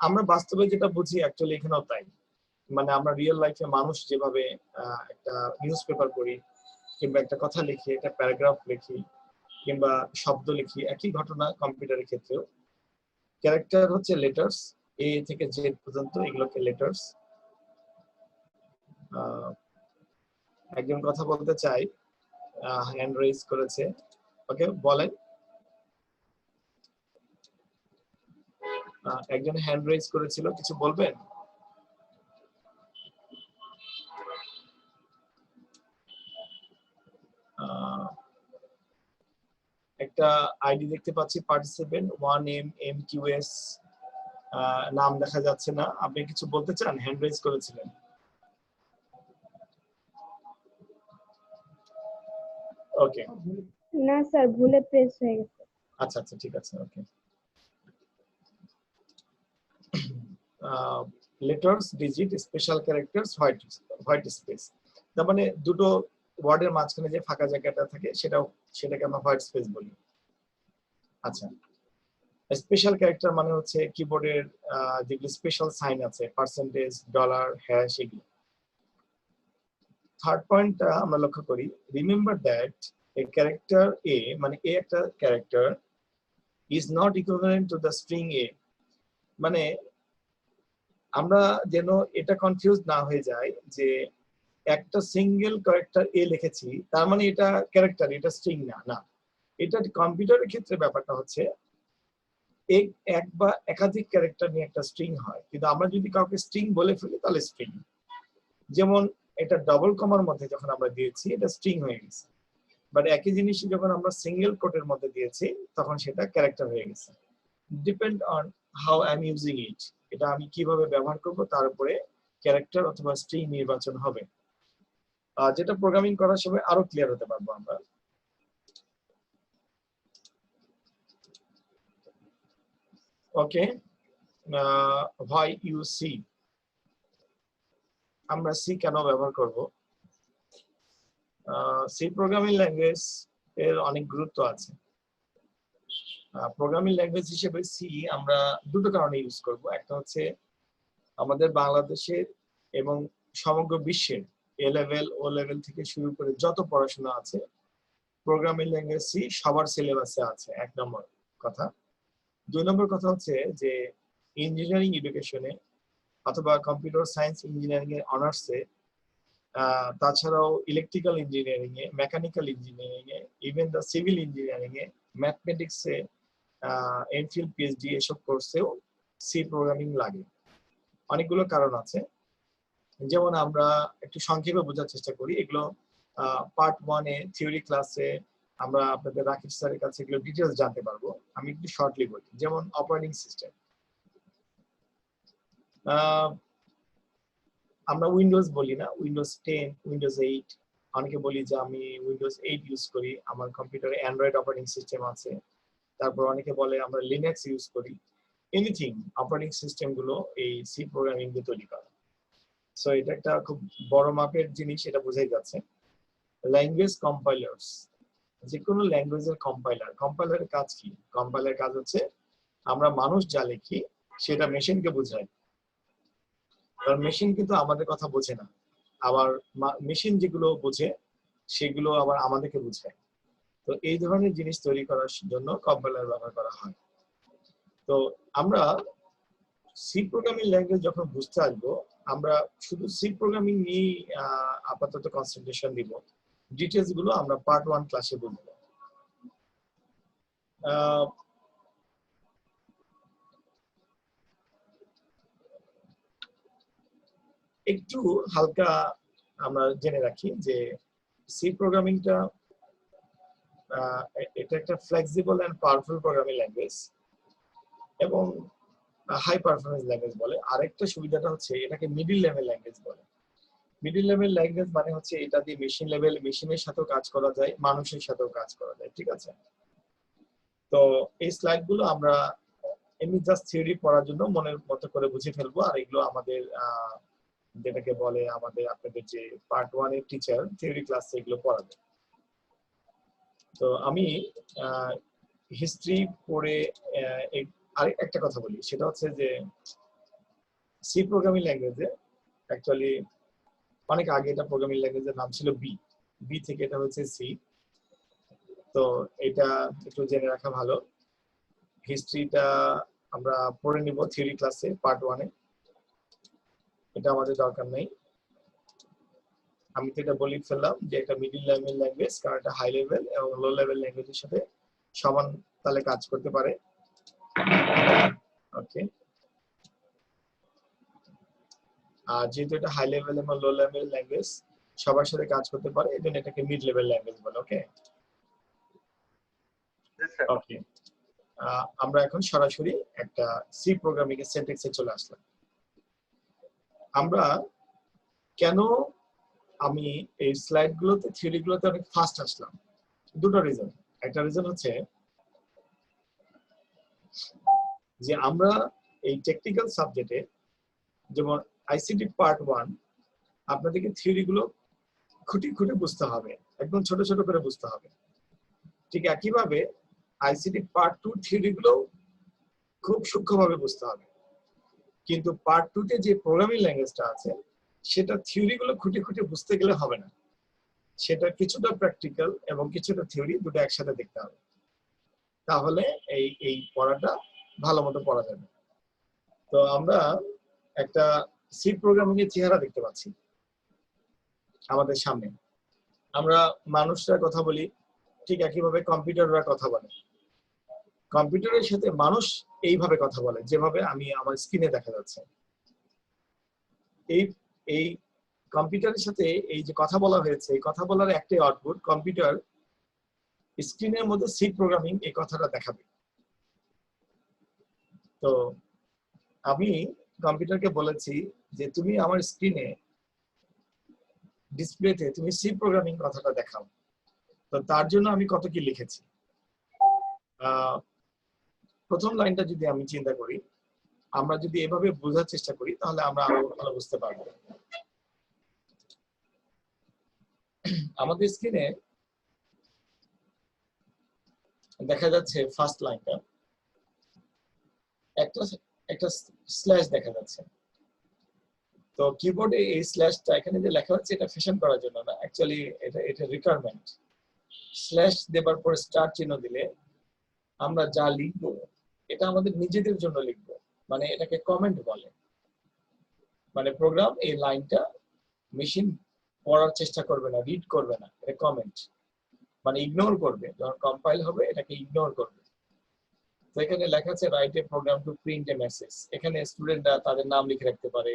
S1: আমরা বাস্তবে যেটা বুঝি অ্যাকচুয়ালি এখানেও তাই। মানে আমরা রিয়েল লাইফে মানুষ যেভাবে একটা নিউজ পেপার পড়ি কিংবা একটা কথা লিখি, একটা প্যারাগ্রাফ লিখি কিংবা শব্দ লিখি, একই ঘটনা কম্পিউটারের ক্ষেত্রেও। ক্যারেক্টার হচ্ছে লেটার্স, এ থেকে জেড পর্যন্ত, এগুলোকে লেটার্স। একজন কথা বলতে চাই, হ্যান্ড রেজ করেছে। ওকে, বলেন। একজন হ্যান্ড রেজ করেছিল, কিছু বলবেন? একটা আইডি দেখতে পাচ্ছি পার্টিসিপেন্ট 1MMQS, নাম দেখা যাচ্ছে না। আপনি কিছু বলতে চান? হ্যান্ড রেজ করেছিলেন। ওকে,
S2: না স্যার, ভুলে প্রেস হয়ে গেছে।
S1: আচ্ছা আচ্ছা, ঠিক আছে। Okay, letters, digit, special characters, white space. তার মানে দুটো ওয়ার্ডের মাঝখানে যে ফাঁকা জায়গাটা থাকে সেটাকে আমরা হোয়াইট স্পেস বলি। আচ্ছা, স্পেশাল ক্যারেক্টার মানে হচ্ছে কিবোর্ডের যেগুলো স্পেশাল সাইন আছে, পার্সেন্টেজ, ডলার, হ্যাশ, এগুলো। থার্ড পয়েন্টটা আমরা লক্ষ্য করি, remember that a character a, মানে এ একটা character, is not equivalent to the string a. মানে আমরা যেন এটা কনফিউজ না হয়ে যায় যে একটা সিঙ্গেল ক্যারেক্টার এ লিখেছি তার মানে এটা ক্যারেক্টার, এটা স্ট্রিং না। না, এটা কম্পিউটারের ক্ষেত্রে ব্যাপারটা হচ্ছে এক বা একাধিক ক্যারেক্টার নিয়ে একটা স্ট্রিং হয়, কিন্তু আমরা যদি কাউকে স্ট্রিং বলে ফেলি তাহলে স্ট্রিং। যেমন এটা ডবল কমার মধ্যে যখন আমরা দিয়েছি এটা স্ট্রিং হয়ে গেছে, বাট একই জিনিসই যখন আমরা সিঙ্গেল কোটের মধ্যে দিয়েছি তখন সেটা ক্যারেক্টার হয়ে গেছে। Depend on how I am using it, এটা আমি কিভাবে ব্যবহার করব তার উপরে ক্যারেক্টার অথবা স্ট্রিং নির্বাচন হবে। যেটা প্রোগ্রামিং করার সময় আরো ক্লিয়ার হতে পারবো আমরা। ওকে, why you see, আমরা সি কেন ব্যবহার করব? সি প্রোগ্রামিং ল্যাঙ্গুয়েজ এর অনেক গুরুত্ব আছে। প্রোগ্রামিং ল্যাঙ্গুয়েজ হিসেবে সি আমরা দুটো কারণে ইউজ করব। একটা হচ্ছে আমাদের বাংলাদেশের এবং সমগ্র বিশ্বের এ লেভেল, ও লেভেল থেকে শুরু করে যত পড়াশোনা আছে, প্রোগ্রামিং ল্যাঙ্গুয়েজ সি সবার সিলেবাসে আছে, এক নম্বর কথা। দুই নম্বর কথা হচ্ছে যে ইঞ্জিনিয়ারিং এডুকেশনে অথবা কম্পিউটার সায়েন্স ইঞ্জিনিয়ারিং এর অনার্সে, তাছাড়াও ইলেকট্রিক্যাল ইঞ্জিনিয়ারিং এ, মেকানিক্যাল ইঞ্জিনিয়ারিং এ, ইভেন দ্য সিভিল ইঞ্জিনিয়ারিং এ, ম্যাথমেটিক্সে এমফিল, পিএইচডি এসব কোর্সেও সি প্রোগ্রামিং লাগে। অনেকগুলো কারণ আছে, যেমন আমরা একটু সংক্ষেপে বোঝার চেষ্টা করি। এগুলো পার্ট 1 এ থিওরি ক্লাসে আমরা আপনাদের রাকিব স্যারের কাছে এগুলো ডিটেইলস জানতে পারবো। আমি একটু শর্টলি বলি। যেমন অপারেটিং সিস্টেম, আমরা উইন্ডোজ বলি না, উইন্ডোজ 10, উইন্ডোজ 8। অনেকে বলি যে আমি উইন্ডোজ 8 ইউজ করি, আমার কম্পিউটারে অ্যান্ড্রয়েড অপারেটিং সিস্টেম আছে। তারপর অনেকে বলে আমরা লিনাক্স ইউজ করি। এনিথিং, অপারেটিং সিস্টেম গুলো এই সি প্রোগ্রামিং দিয়ে তৈরি করা। সো এটা একটা খুব বড় মাপের জিনিস, এটা বোঝাই যাচ্ছে। ল্যাঙ্গুয়েজ কম্পাইলার্স, যে কোনো ল্যাঙ্গুয়েজের কম্পাইলারের কাজ কি? কম্পাইলারের কাজ হচ্ছে আমরা মানুষ যা লিখি সেটা মেশিনকে বোঝায়, কারণ মেশিন কিন্তু আমাদের কথা বোঝে না। আবার মেশিন যেগুলো বোঝে সেগুলো আবার আমাদেরকে বোঝায়। তো এই ধরনের জিনিস তৈরি করার জন্য কম্পাইলার ব্যবহার করা হয়। তো আমরা সি প্রোগ্রামিং ল্যাঙ্গুয়েজ যখন বুঝতে আসবো, আমরা শুধু সি প্রোগ্রামিং নিয়ে আপাতত কনসেন্ট্রেশন দিব। ডিটেলস গুলো আমরা পার্ট 1 ক্লাসে বুঝবো। একটু হালকা আমরা জেনে রাখি যে সি প্রোগ্রামিংটা এটা একটা flexible and powerful programming language এবং হাই পারফরমেন্স ল্যাঙ্গুয়েজ বলে। আরেকটা সুবিধাটা হচ্ছে এটাকে মিডল লেভেল ল্যাঙ্গুয়েজ বলে। মিডল লেভেল ল্যাঙ্গুয়েজ মানে হচ্ছে এটা দিয়ে মেশিনের সাথেও কাজ করা যায়, মানুষের সাথেও কাজ করা যায়, ঠিক আছে? তো এই স্লাইড গুলো আমরা এমনি জাস্ট থিওরি পড়ার জন্য মনের মতো করে বুঝে ফেলবো, আর এগুলো আমাদের যেটাকে বলে আমাদের আপনাদের যে পার্ট 1 এর টিচার থিওরি ক্লাসে এগুলো পড়াবে। তো আমি হিস্ট্রি পড়ে আরেক একটা কথা বলি, সেটা হচ্ছে যে সি প্রোগ্রামিং ল্যাঙ্গুয়েজে অ্যাকচুয়ালি অনেক আগে এটা প্রোগ্রামিং ল্যাঙ্গুয়েজের নাম ছিল বি থেকে এটা হচ্ছে সি। তো এটা একটু জেনে রাখা ভালো। হিস্ট্রিটা আমরা পড়ে নিব থিওরি ক্লাসে পার্ট 1 এ, এটা আমাদের দরকার নেই। আমি তো এটা বলি ফেললাম যে এটা মিডল লেভেল ল্যাঙ্গুয়েজ, কারণ এটা হাই লেভেল এবং লো লেভেল ল্যাঙ্গুয়েজের সাথে সমান তালে কাজ করতে পারে। ওকে, আর যেহেতু এটা হাই লেভেল এবং লো লেভেল ল্যাঙ্গুয়েজ সবার সাথে কাজ করতে পারে, এজন্য এটাকে মিড লেভেল ল্যাঙ্গুয়েজ বলে। ওকে ওকে, আমরা এখন সরাসরি একটা সি প্রোগ্রামিং এর সিনট্যাক্সে চলে আসলাম। আমরা কেন আমি এই স্লাইড গুলোতে থিওরি গুলোতে অনেক ফাস্ট আসলাম, দুটো রিজন। একটা রিজন হচ্ছে যে আমরা এই টেকনিক্যাল সাবজেক্টে যেমন আইসিটি পার্ট 1 আপনাদেরকে থিওরি গুলো খুঁটি খুঁটি বুঝতে হবে, একদম ছোট ছোট করে বুঝতে হবে। ঠিক একইভাবে আইসিটি পার্ট 2 থিওরি গুলো খুব সূক্ষ্মভাবে বুঝতে হবে। কিন্তু পার্ট 2 তে যে প্রোগ্রামিং ল্যাঙ্গুয়েজটা আছে সেটা থিওরি গুলো খুঁটি খুঁটি বুঝতে গেলে হবে না, সেটা কিছুটা প্র্যাকটিক্যাল এবং কিছুটা থিওরি দুটো একসাথে দেখতে হবে, তাহলে এই পড়াটা ভালো মতো পড়া যাবে। তো আমরা একটা সি প্রোগ্রামিং এর চেহারা দেখতে পাচ্ছি আমাদের সামনে। আমরা মানুষরা কথা বলি, ঠিক একইভাবে কম্পিউটাররা কথা বলে। কম্পিউটারের সাথে মানুষ এইভাবে কথা বলে যেভাবে আমি আমার স্ক্রিনে দেখা যাচ্ছে। এই এই কম্পিউটারের সাথে এই যে কথা বলা হয়েছে, এই কথা বলার একটাই আউটপুট, কম্পিউটার স্ক্রিনের মধ্যে সি প্রোগ্রামিং এই কথাটা দেখাবে। তো আমি কম্পিউটারকে বলেছি যে তুমি আমার স্ক্রিনে ডিসপ্লেতে তুমি সি প্রোগ্রামিং কথাটা দেখাও। তো তার জন্য আমি কত কি লিখেছি। প্রথম লাইনটা যদি আমি চিন্তা করি, আমরা যদি এভাবে বোঝার চেষ্টা করি তাহলে আমরা আরো ভালো বুঝতে পারবো। আমাদের স্ক্রিনে দেখা যাচ্ছে ফার্স্ট লাইনটা একটা একটা স্ল্যাশ দেখা যাচ্ছে। তো কিবোর্ডে এই স্ল্যাশটা এখানে যে লেখা হচ্ছে এটা ফ্যাশন করার জন্য না, অ্যাকচুয়ালি এটা রিকোয়ারমেন্ট। স্ল্যাশ দেবার পর স্টার চিহ্ন দিলে আমরা যা লিখবো এটা আমাদের নিজেদের জন্য লিখবো, মানে এটাকে কমেন্ট বলে। মানে প্রোগ্রাম এই লাইনটা মেশিন পড়ার চেষ্টা করবে না, রিড করবে না, এটা কমেন্ট, মানে ইগনোর করবে। যখন কম্পাইল হবে এটাকে ইগনোর করবে। তো এখানে লেখা আছে write a program to print a message. এখানে স্টুডেন্টরা তাদের নাম লিখে রাখতে পারে,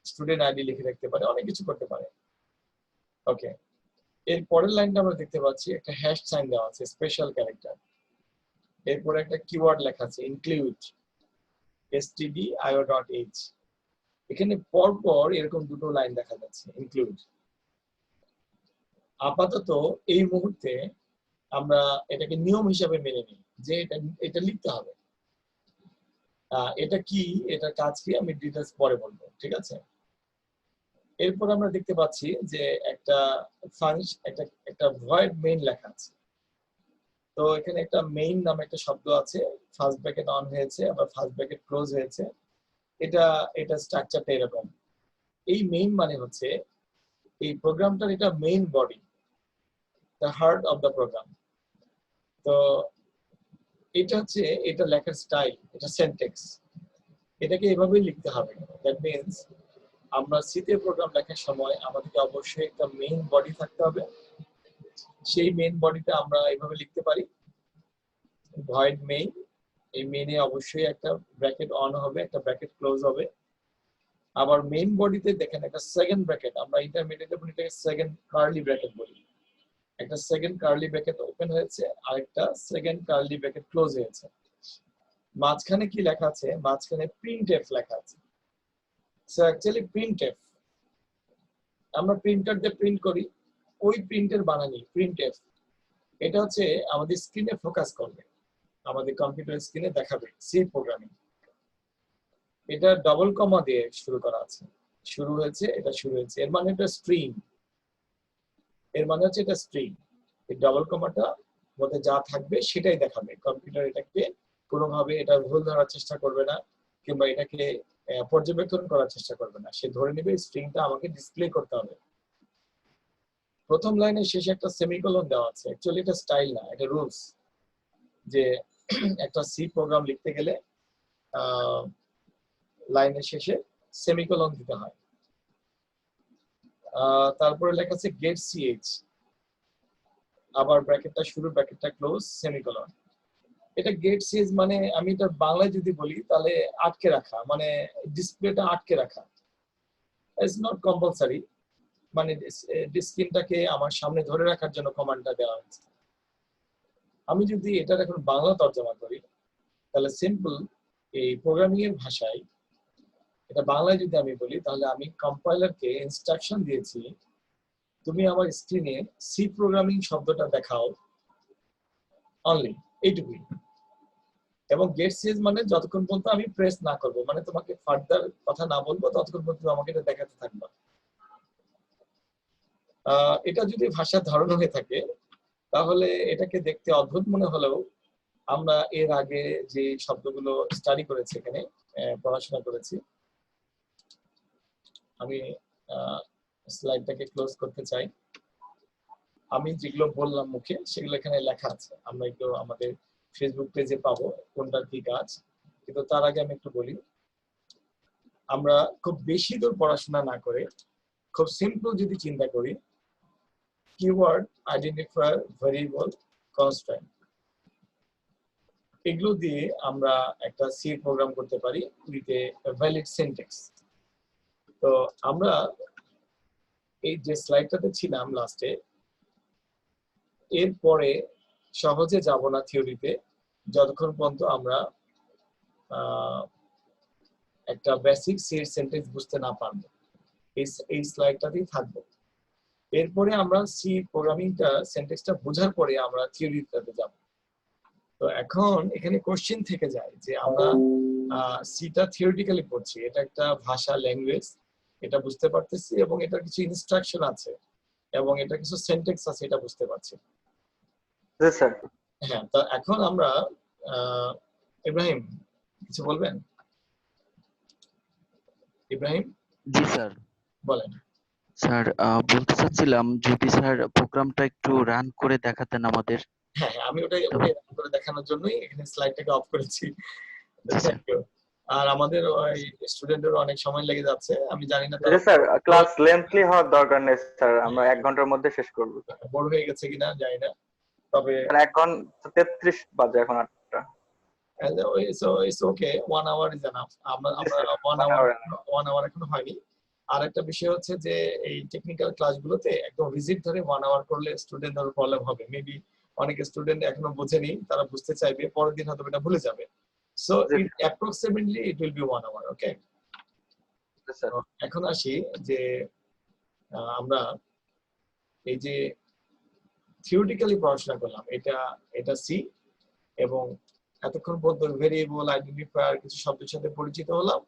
S1: স্টুডেন্ট আইডি লিখে রাখতে পারে, অনেক কিছু করতে পারে। ওকে, এর পরের লাইনটা আমরা দেখতে পাচ্ছি একটা হ্যাশ সাইন দেওয়া আছে, স্পেশাল ক্যারেক্টার। এরপরে একটা কিওয়ার্ড লেখা আছে ইনক্লুড stdio.h। এখানে পরপর এরকম দুটো লাইন দেখা যাচ্ছে ইনক্লুড। আপাতত এই মুহূর্তে আমরা এটাকে নিয়ম হিসাবে মেনে নিই যে এটা লিখতে হবে। এটা কি, এটা কাজ কি, আমি ডিটেইলস পরে বলবো, ঠিক আছে? এরপর আমরা দেখতে পাচ্ছি যে একটা একটা ভয়েড মেইন লেখা আছে। তো এখানে একটা মেইন নামে একটা শব্দ আছে, ফার্স্ট ব্র্যাকেট অন হয়েছে আবার ফার্স্ট ব্র্যাকেট ক্লোজ হয়েছে। এটা স্ট্রাকচারটা এরকম। এই মেইন মানে হচ্ছে এই প্রোগ্রামটার এটা main body, the heart of the program. তো এটা হচ্ছে এটা লেখার স্টাইল, এটা সিনট্যাক্স। এটাকে এভাবেই লিখতে হবে। দ্যাট মিনস আমরা সিতে প্রোগ্রাম লেখার সময় আমাদেরকে অবশ্যই একটা মেইন বডি থাকতে হবে। সেই মেইন বডিটা আমরা এভাবে লিখতে পারি, ভয়েড মেইন। এই মেইনে অবশ্যই একটা ব্র্যাকেট অন হবে, একটা ব্র্যাকেট ক্লোজ হবে। আবার মেইন বডিতে দেখেন একটা সেকেন্ড ব্র্যাকেট, আমরা ইন্টারমিডিয়েটে বলি এটাকে সেকেন্ড কার্লি ব্র্যাকেট বলি। একটা সেকেন্ড কার্লি ব্র্যাকেট ওপেন হয়েছে, আরেকটা সেকেন্ড কার্লি ব্র্যাকেট ক্লোজ হয়েছে। মাঝখানে কি লেখা আছে? মাঝখানে প্রিন্টএফ লেখা আছে। সো অ্যাকচুয়ালি প্রিন্টএফ আমরা প্রিন্টার দিয়ে প্রিন্ট করি, ওই প্রিন্টের বানানি প্রিন্টএফ। এটা হচ্ছে আমাদের স্ক্রিনে ফোকাস করবে, আমাদের কম্পিউটার স্ক্রিনে দেখাবে সি প্রোগ্রামিং। এটা ডবল কমা দিয়ে শুরু করা আছে, শুরু হয়েছে, এটা শুরু হয়েছে, এর মানে এটা স্ট্রিং, এর মানে হচ্ছে এটা স্ট্রিং। এই ডবল কমাটা মধ্যে যা থাকবে সেটাই দেখাবে। কম্পিউটার এটাকে কোনোভাবে এটা ভুল ধরার চেষ্টা করবে না, কিংবা এটাকে পর্যবেক্ষণ করার চেষ্টা করবে না। সে ধরে নেবে স্ট্রিংটা আমাকে ডিসপ্লে করতে হবে। প্রথম লাইনের শেষে একটা সেমিকোলন দেওয়া আছে, অ্যাকচুয়ালি এটা স্টাইল না, এটা রুলস, যে একটা সি প্রোগ্রাম লিখতে গেলে লাইনের শেষে সেমিকোলন দিতে হয়। তারপরে লেখা আছে গেট সিএইচ, আবার ব্র্যাকেটটা শুরু, ব্র্যাকেটটা ক্লোজ, সেমিকোলন। এটা গেট সিএইচ মানে, আমি এটা বাংলায় যদি বলি তাহলে আটকে রাখা, মানে ডিসপ্লেটা আটকে রাখা। ইটস নট কম্পালসারি, মানে স্ক্রিনটাকে আমার সামনে ধরে রাখার জন্য কমান্ডটা দেওয়া হয়েছে। আমি যদি এটার এখন বাংলা তর্জমা করি তাহলে সিম্পল এই প্রোগ্রামিং এর ভাষায় এটা বাংলায় যদি আমি বলি, তাহলে আমি কম্পাইলারকে ইনস্ট্রাকশন দিয়েছি, তুমি আমার স্ক্রিনে সি প্রোগ্রামিং শব্দটা দেখাও, অনলি এইটুকুই। এবং গেট সিএস মানে যতক্ষণ পর্যন্ত আমি প্রেস না করব, মানে তোমাকে ফার্দার কথা না বলবো ততক্ষণ পর্যন্ত আমাকে এটা দেখাতে থাকবা। এটা যদি ভাষার ধারণা হয়ে থাকে তাহলে এটাকে দেখতে অদ্ভুত মনে হলেও আমরা এর আগে যে শব্দগুলো স্টাডি করেছি, এখানে পড়াশোনা করেছি, আমি স্লাইডটাকে ক্লোজ করতে চাই। আমি যেগুলো বললাম মুখে সেগুলো এখানে লেখা আছে, আমরা একটু আমাদের ফেসবুক পেজে পাবো কোনটার কি কাজ। কিন্তু তার আগে আমি একটু বলি, আমরা খুব বেশি দূর পড়াশোনা না করে খুব সিম্পল যদি চিন্তা করি, কিওয়ার্ড, আইডেন্টিফায়ার, ভেরিয়েবল, কনস্ট্যান্ট, এগুলো দিয়ে আমরা একটা সি প্রোগ্রাম করতে পারি উইথ এ ভ্যালিড সিনট্যাক্স। তো আমরা এই যে স্লাইডটাতে ছিলাম লাস্টে, এরপরে সহজে যাব না থিওরিতে যতক্ষণ পর্যন্ত আমরা একটা বেসিক সি সেন্টেন্স বুঝতে না পারবো। এই স্লাইডটাতেই থাকবো। এরপরে আমরা সি প্রোগ্রামিংটা সেন্টেন্সটা বোঝার পরে আমরা থিওরিটাতে যাব। তো এখন এখানে কোশ্চেন থেকে যায় যে আমরা সিটা থিওরিটিক্যালি পড়ছি, এটা একটা ভাষা, ল্যাঙ্গুয়েজ, এটা বুঝতে পারতেছি, এবং এটার কিছু ইনস্ট্রাকশন আছে এবং এটা কিছু সেন্টেন্স আছে, এটা বুঝতে পারছি।
S3: জি স্যার।
S1: হ্যাঁ, তো এখন আমরা ইব্রাহিম কিছু বলবেন? ইব্রাহিম
S4: জি স্যার।
S1: বলেন।
S4: স্যার বলতে চাচ্ছিলাম যদি স্যার প্রোগ্রামটা একটু রান করে দেখাতেন আমাদের।
S1: হ্যাঁ হ্যাঁ, আমি ওটাই রান করে দেখানোর জন্যই এখানে স্লাইডটাকে অফ করেছি।
S4: জি স্যার।
S1: Thank you. আর আমাদের ওই স্টুডেন্টের অনেক সময় লেগে যাচ্ছে, আমি জানি না
S3: জি
S1: তারা
S3: স্যার, ক্লাস লেন্থলি হওয়ার দরকার নেই স্যার, আমরা 1 ঘন্টার মধ্যে শেষ করব।
S1: বোর হয়ে গেছে কিনা জানি না, তবে
S3: 1 ঘন্টা 33 বাজে এখন 8টা।
S1: It's okay, 1 hour is enough. আমরা
S3: জি স্যার,
S1: 1
S3: 1
S1: আওয়ার,
S3: hour
S1: 1 আওয়ার এখনো হয়নি। আর একটা বিষয় হচ্ছে যে এই টেকনিক্যাল ক্লাসগুলোতে একদম ভিজিট ধরে 1 আওয়ার করলে স্টুডেন্টদের প্রবলেম হবে। মেবি অনেক স্টুডেন্ট এখনো বোঝেনি, তারা বুঝতে চাইবে, পরের দিন হয়তো এটা ভুলে যাবে। সো
S3: জি
S1: it approximately it will be 1 hour. Okay,
S3: sir.
S1: এখন আসি যে আমরা এই যে থিওরিটিক্যালি পড়াশোনা করলাম, এটা সি, এবং এতক্ষণ পর্যন্ত ভেরিয়েবল, আইডেন্টিফায়ার, কিছু শব্দের সাথে পরিচিত হলাম,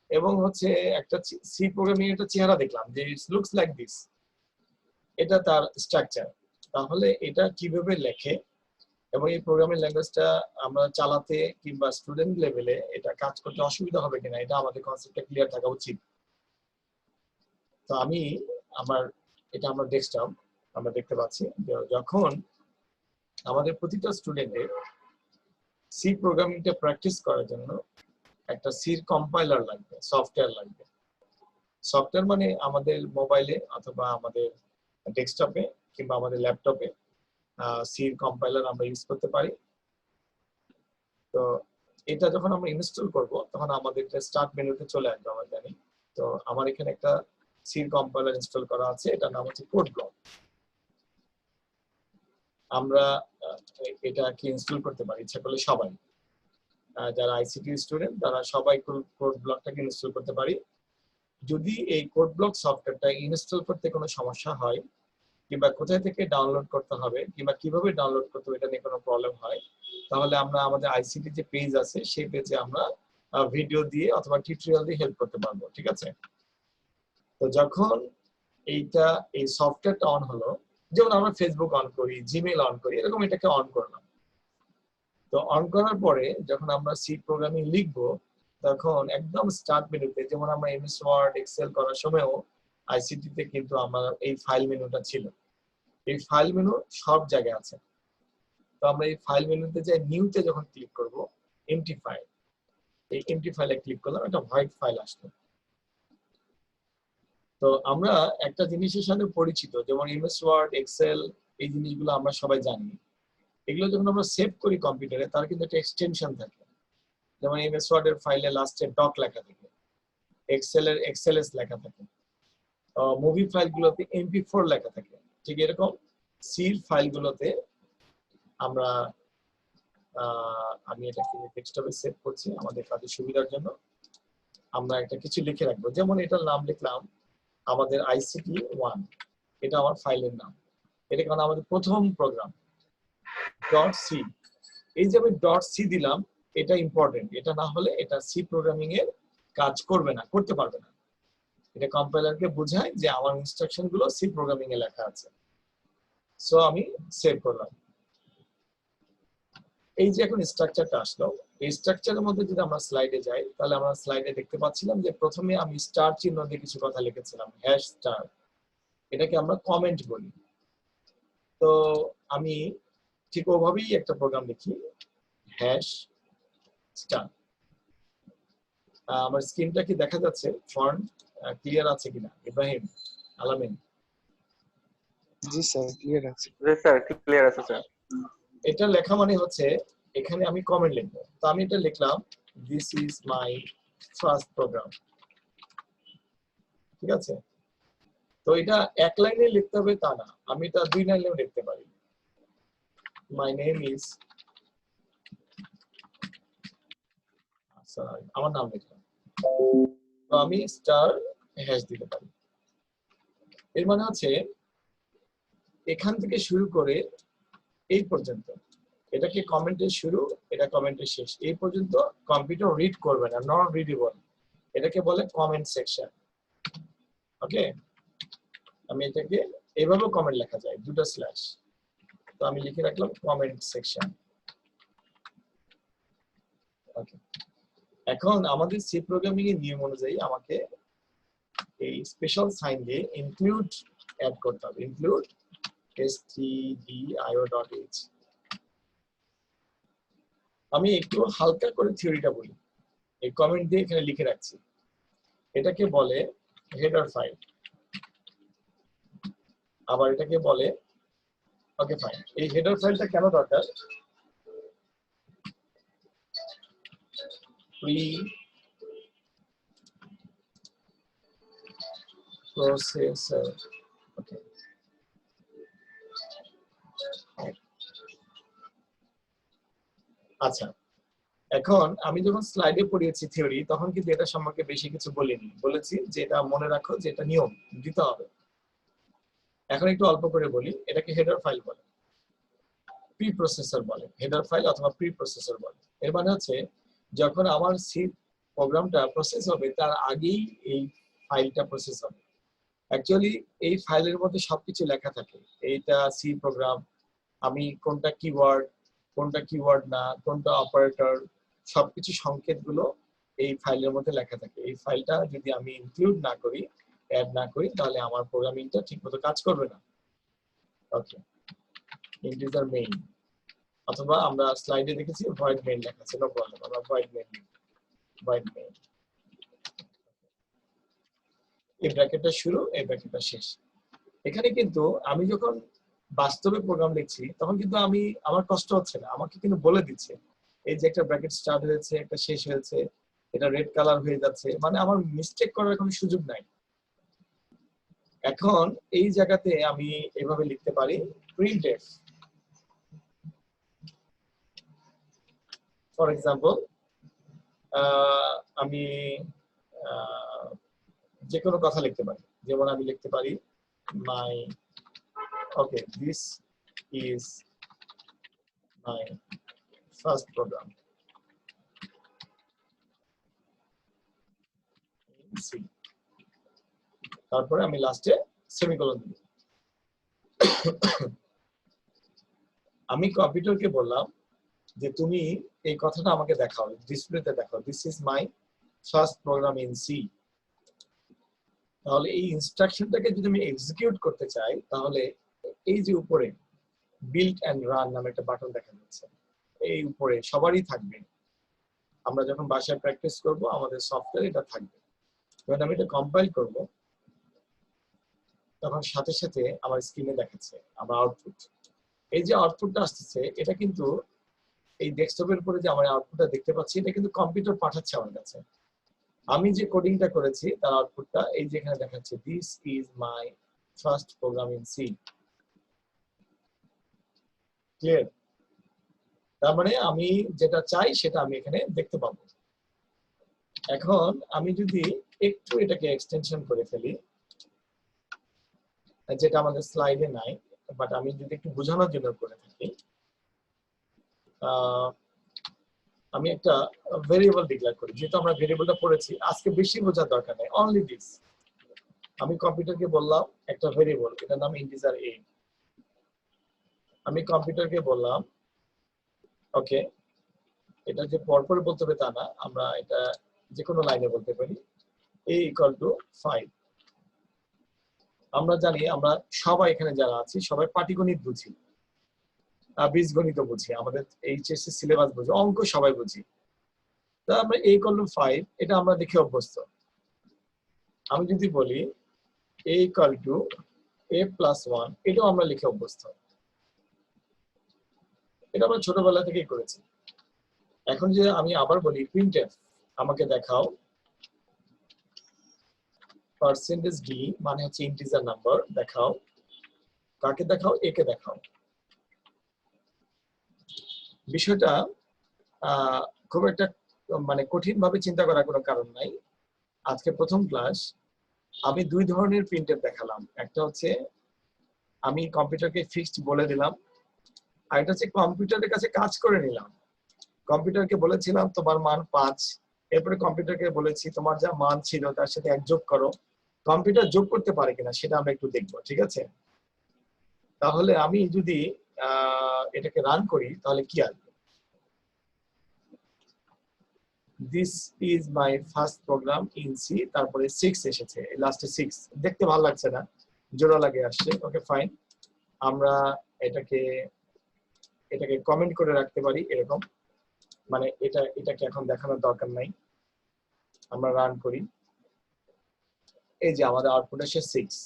S1: এবং হচ্ছে একটা সি প্রোগ্রামিং একটা চেহারা দেখলাম যে ইটস লুকস লাইক দিস, এটা তার স্ট্রাকচার। তাহলে এটা কিভাবে লেখে এবং এই প্রোগ্রামিং ল্যাঙ্গুয়েজটা আমরা চালাতে কিংবা স্টুডেন্ট লেভেলে এটা কাজ করতে অসুবিধা হবে কিনা, এটা আমাদের কনসেপ্টটা ক্লিয়ার থাকা উচিত। তো আমি এটা আমার ডেস্কটপ, আমরা দেখতে পাচ্ছি যখন আমাদের প্রতিটা স্টুডেন্টের সি প্রোগ্রামিংটা প্র্যাকটিস করার জন্য একটা সির কম্পাইলার লাগবে, সফটওয়্যার লাগবে। সফটওয়্যার মানে আমাদের মোবাইলে অথবা আমাদের ডেস্কটপে কিংবা আমাদের ল্যাপটপে সির কম্পাইলার আমরা ইউজ করতে পারি। তো এটা যখন আমরা ইনস্টল করব তখন আমাদের স্টার্ট মেনুতে চলে আসবে, আমরা জানি। তো আমার এখানে একটা সির কম্পাইলার ইনস্টল করা আছে, এটার নাম হচ্ছে কোড ব্লক। আমরা এটা কি ইনস্টল করতে পারি ইচ্ছা করলে সবাই, যারা আইসিটি স্টুডেন্ট তারা সবাই কোড ব্লকটাকে ইনস্টল করতে পারি। যদি এই কোড ব্লক সফটওয়্যারটা ইনস্টল করতে কোনো সমস্যা হয় কিংবা কোথায় থেকে ডাউনলোড করতে হবে কিংবা কিভাবে ডাউনলোড করতে হবে এটা নিয়ে কোনো প্রবলেম হয়, তাহলে আমরা আমাদের আইসিটি যে পেজ আছে সেই পেজে আমরা ভিডিও দিয়ে অথবা টিউটোরিয়াল দিয়ে হেল্প করতে পারবো, ঠিক আছে? তো যখন এই সফটওয়্যারটা অন হলো, যেমন আমরা ফেসবুক অন করি, জিমেইল অন করি, এরকম এটাকে অন করলাম। তো অন করার পরে যখন আমরা সি প্রোগ্রামিং লিখবো তখন একদম স্টার্ট মেনুতে, যেমন আমরা এমএস ওয়ার্ড এক্সেল করার সময়ও আইসিটি তে কিন্তু আমার এই ফাইল মেনুটা ছিল। এই ফাইল মেনু সব জায়গায় আছে। তো আমরা এই ফাইল মেনুতে যাই, নিউতে যখন ক্লিক করব, এমটি ফাইল, এই এমটি ফাইলে ক্লিক করলাম, একটা হোয়াইট ফাইল আসলো। তো আমরা একটা জিনিসের সাথে পরিচিত, যেমন এমএস ওয়ার্ড এক্সেল, এই জিনিসগুলো আমরা সবাই জানি। এগুলো যখন আমরা সেভ করি কম্পিউটারে তার কিন্তু একটা এক্সটেনশন থাকে, যেমন এমএস ওয়ার্ড এর ফাইলে লাস্টে ডক লেখা থাকে, এক্সেল এর এক্সএলএস লেখা থাকে, মুভি ফাইলগুলোতে এমপি4 লেখা থাকে। ঠিক এরকম সির ফাইলগুলোতে আমরা আমি এটাকে ডেস্কটপে সেভ করছি আমাদের কাজের সুবিধার জন্য। আমরা একটা কিছু লিখে রাখবো, যেমন এটার নাম লিখলাম আমাদের আইসিটি 1, এটা আমার ফাইলের নাম। এটা কারণ আমাদের প্রথম প্রোগ্রাম .c, এই যে আমি .c দিলাম এটা ইম্পর্টেন্ট, এটা না হলে এটা সি প্রোগ্রামিং এর কাজ করবে না, করতে পারবে না। এটা কম্পাইলারকে বোঝায় যে আমার ইনস্ট্রাকশন গুলো সি প্রোগ্রামিং এ লেখা আছে। সো আমি সেভ করলাম। এই যে এখন স্ট্রাকচারটা আসলো, এই স্ট্রাকচারের মধ্যে যদি আমরা স্লাইডে যাই তাহলে আমরা স্লাইডে দেখতে পাচ্ছিলাম যে প্রথমে আমি স্টার চিহ্ন দিয়ে কিছু কথা লিখেছিলাম, হ্যাশ স্টার, এটাকে আমরা কমেন্ট বলি। তো আমি ঠিক ওভাবেই একটা প্রোগ্রাম লিখি, হ্যাশ স্টার। আমার স্ক্রিনটা কি দেখা যাচ্ছে? ফন্ট ক্লিয়ার আছে কিনা? ইব্রাহিম আলামিন?
S5: জি স্যার, ক্লিয়ার আছে।
S3: জি স্যার, ক্লিয়ার আছে স্যার।
S1: এটা লেখা মানে হচ্ছে এখানে আমি কমেন্ট লিখবো। তো আমি এটা লিখলাম, this is my first program, ঠিক আছে? তো এটা এক লাইনে লিখতে হবে তা না, আমি এটা 2 লাইনেও লিখতে পারি। মাই নেম ইজ, আমার নাম লিখলাম, তো আমি স্টার হ্যাশ দিতে পারি। এর মানে হচ্ছে এখান থেকে শুরু করে এই পর্যন্ত, এটা কি কমেন্টের শুরু, এটা কমেন্টের শেষ, এই পর্যন্ত কম্পিউটার রিড করবে না, নন রিডেবল, এটাকে বলে কমেন্ট সেকশন। ওকে, আমি এটাকে এইভাবে কমেন্ট লেখা যায়, দুটো স্ল্যাশ, তো আমি লিখে রাখলাম কমেন্ট সেকশন। ওকে, এখন আমাদের সি প্রোগ্রামিং এর নিয়ম অনুযায়ী আমাকে এই স্পেশাল সাইন দিয়ে ইনক্লুড অ্যাড করতে হবে, ইনক্লুড stdio.h। আমি একটু হালকা করে থিওরিটা বলি, এই কমেন্ট দিয়ে এখানে লিখে রাখছি, এটাকে বলে হেডার ফাইল, আবার এটাকে বলে, ওকে ফাইন। এই হেডার ফাইলটা কেন দরকার? প্রি প্রসেসর, ওকে, আচ্ছা। এখন আমি যখন স্লাইডে পড়িয়েছি থিওরি তখন কিন্তু এটা সম্পর্কে বেশি কিছু বলিনি, বলেছি যে এটা মনে রাখো যে এটা নিয়ম দিতে হবে। এখন একটু অল্প করে বলি, এটাকে হেডার ফাইল বলে, প্রি প্রসেসর বলে, হেডার ফাইল অথবা প্রি প্রসেসর বলে। এর মানে হচ্ছে যখন আমার সি প্রোগ্রামটা প্রসেস হবে তার আগেই এই ফাইলটা প্রসেস হবে। অ্যাকচুয়ালি এই ফাইলের মধ্যে সবকিছু লেখা থাকে, এইটা সি প্রোগ্রাম, আমি কোনটা কিওয়ার্ড না, কোনটা অপারেটর, সবকিছু সংকেতগুলো এই ফাইলের মধ্যে লেখা থাকে। এই ফাইলটা যদি আমি ইনক্লুড না করি, অ্যাড না করি, তাহলে আমার প্রোগ্রামিংটা ঠিকমতো কাজ করবে না। ওকে, ইন্টিজার মেইন, অথবা আমরা স্লাইডে দেখেছি ভয়েড মেইন লেখা আছে, নো প্রবলেম, আমরা ভয়েড মেইন। void main এই ব্র্যাকেটটা শুরু এই ব্র্যাকেটটা শেষ এখানে কিন্তু আমি যখন বাস্তবে প্রোগ্রাম লিখছি তখন কিন্তু আমি আমার কষ্ট হচ্ছে না আমাকে কিন্তু বলে দিচ্ছে এই যে একটা ব্র্যাকেট স্টার্ট হয়েছে একটা শেষ হয়েছে এটা রেড কালার হয়ে যাচ্ছে মানে আমার মিস্টেক করার কোনো সুযোগ নাই এখন এই জায়গাতে আমি এভাবে লিখতে পারি printf ফর এক্সাম্পল আমি যে কোনো কথা লিখতে পারি যেমন আমি লিখতে পারি my okay this is my first program in C তারপরে আমি লাস্টে সেমিকোলন দিব আমি কম্পিউটারকে বললাম যে তুমি এই কথাটা আমাকে দেখাও ডিসপ্লেতে দেখাও this is my first program in C তাহলে এই ইনস্ট্রাকশনটাকে যদি আমি এক্সিকিউট করতে চাই তাহলে এই যে উপরে বিল্ড এন্ড রান নামে একটা বাটন দেখা যাচ্ছে এই উপরে সবারই থাকবে আমরা যখন বাসায় প্র্যাকটিস করব আমাদের সফটওয়্যার এটা থাকবে যখন আমি এটা কম্পাইল করব তখন সাথে সাথে আমার স্ক্রিনে দেখাচ্ছে আমার আউটপুট এই যে আউটপুটটা আসছে এটা কিন্তু এই ডেস্কটপের উপরে যে আমরা আউটপুটটা দেখতে পাচ্ছি এটা কিন্তু কম্পিউটার পাঠাচ্ছে আমার কাছে আমি যে কোডিংটা করেছি তার আউটপুটটা এই যে এখানে দেখাচ্ছে this is my first program in C clear তার মানে আমি যেটা চাই সেটা আমি এখানে দেখতে পাবো এখন আমি যদি একটু এটাকে এক্সটেনশন করে ফেলি যেটা আমাদের স্লাইডে নাই বাট আমি যদি একটু বোঝানোর জন্য করে থাকি আমি একটা ভেরিয়েবল ডিক্লেয়ার করি যেহেতু আমরা ভেরিয়েবলটা পড়েছি আজকে বেশি বোঝার দরকার নেই অনলি দিস আমি কম্পিউটারকে বললাম একটা ভেরিয়েবল এটার নাম ইন্টিজার a আমি কম্পিউটারকে বললাম ওকে এটা যে পরপর বলতে হবে তা না আমরা এটা যে কোনো লাইনে বলতে পারি a = 5 আমরা জানি আমরা সবাই এখানে যারা আছি সবাই পাটিগণিত বুঝি বীজগণিত বুঝি আমাদের এইচএসসি সিলেবাস বুঝি অঙ্ক সবাই বুঝি তা আমরা a = 5 এটা আমরা দেখে অভ্যস্ত আমি যদি বলি a = a+1 এটাও আমরা লিখে অভ্যস্ত এটা আমরা ছোটবেলা থেকেই করেছি এখন যে আমি আবার বলি printf আমাকে দেখাও %d মানে হচ্ছে ইন্টিজার নাম্বার দেখাও কাকে দেখাও a কে দেখাও বিষয়টা খুব একটা মানে কঠিন ভাবে চিন্তা করার কোনো কারণ নাই আজকে প্রথম ক্লাস আমি দুই ধরনের প্রিন্টএফ দেখালাম একটা হচ্ছে আমি কম্পিউটারকে ফিক্সড বলে দিলাম আর এটা হচ্ছে কম্পিউটারের কাছে কাজ করে নিলাম কম্পিউটারকে বলেছিলাম তোমার মান 5 এরপরে কম্পিউটারকে বলেছি তোমার যা মান ছিল তার সাথে 1 যোগ করো কম্পিউটার যোগ করতে পারে কিনা সেটা আমরা একটু দেখব ঠিক আছে তাহলে আমি যদি এটাকে রান করি তাহলে কি আসবে this is my first program in C তারপরে 6 এসেছে লাস্টে 6 দেখতে ভালো লাগছে না জোড়া লাগে আসছে ওকে ফাইন আমরা এটাকে কমেন্ট করে রাখতে পারি এরকম মানে এটাকে এখন দেখানোর দরকার নাই আমরা রান করি এই যে আমাদের আউটপুট আসে 6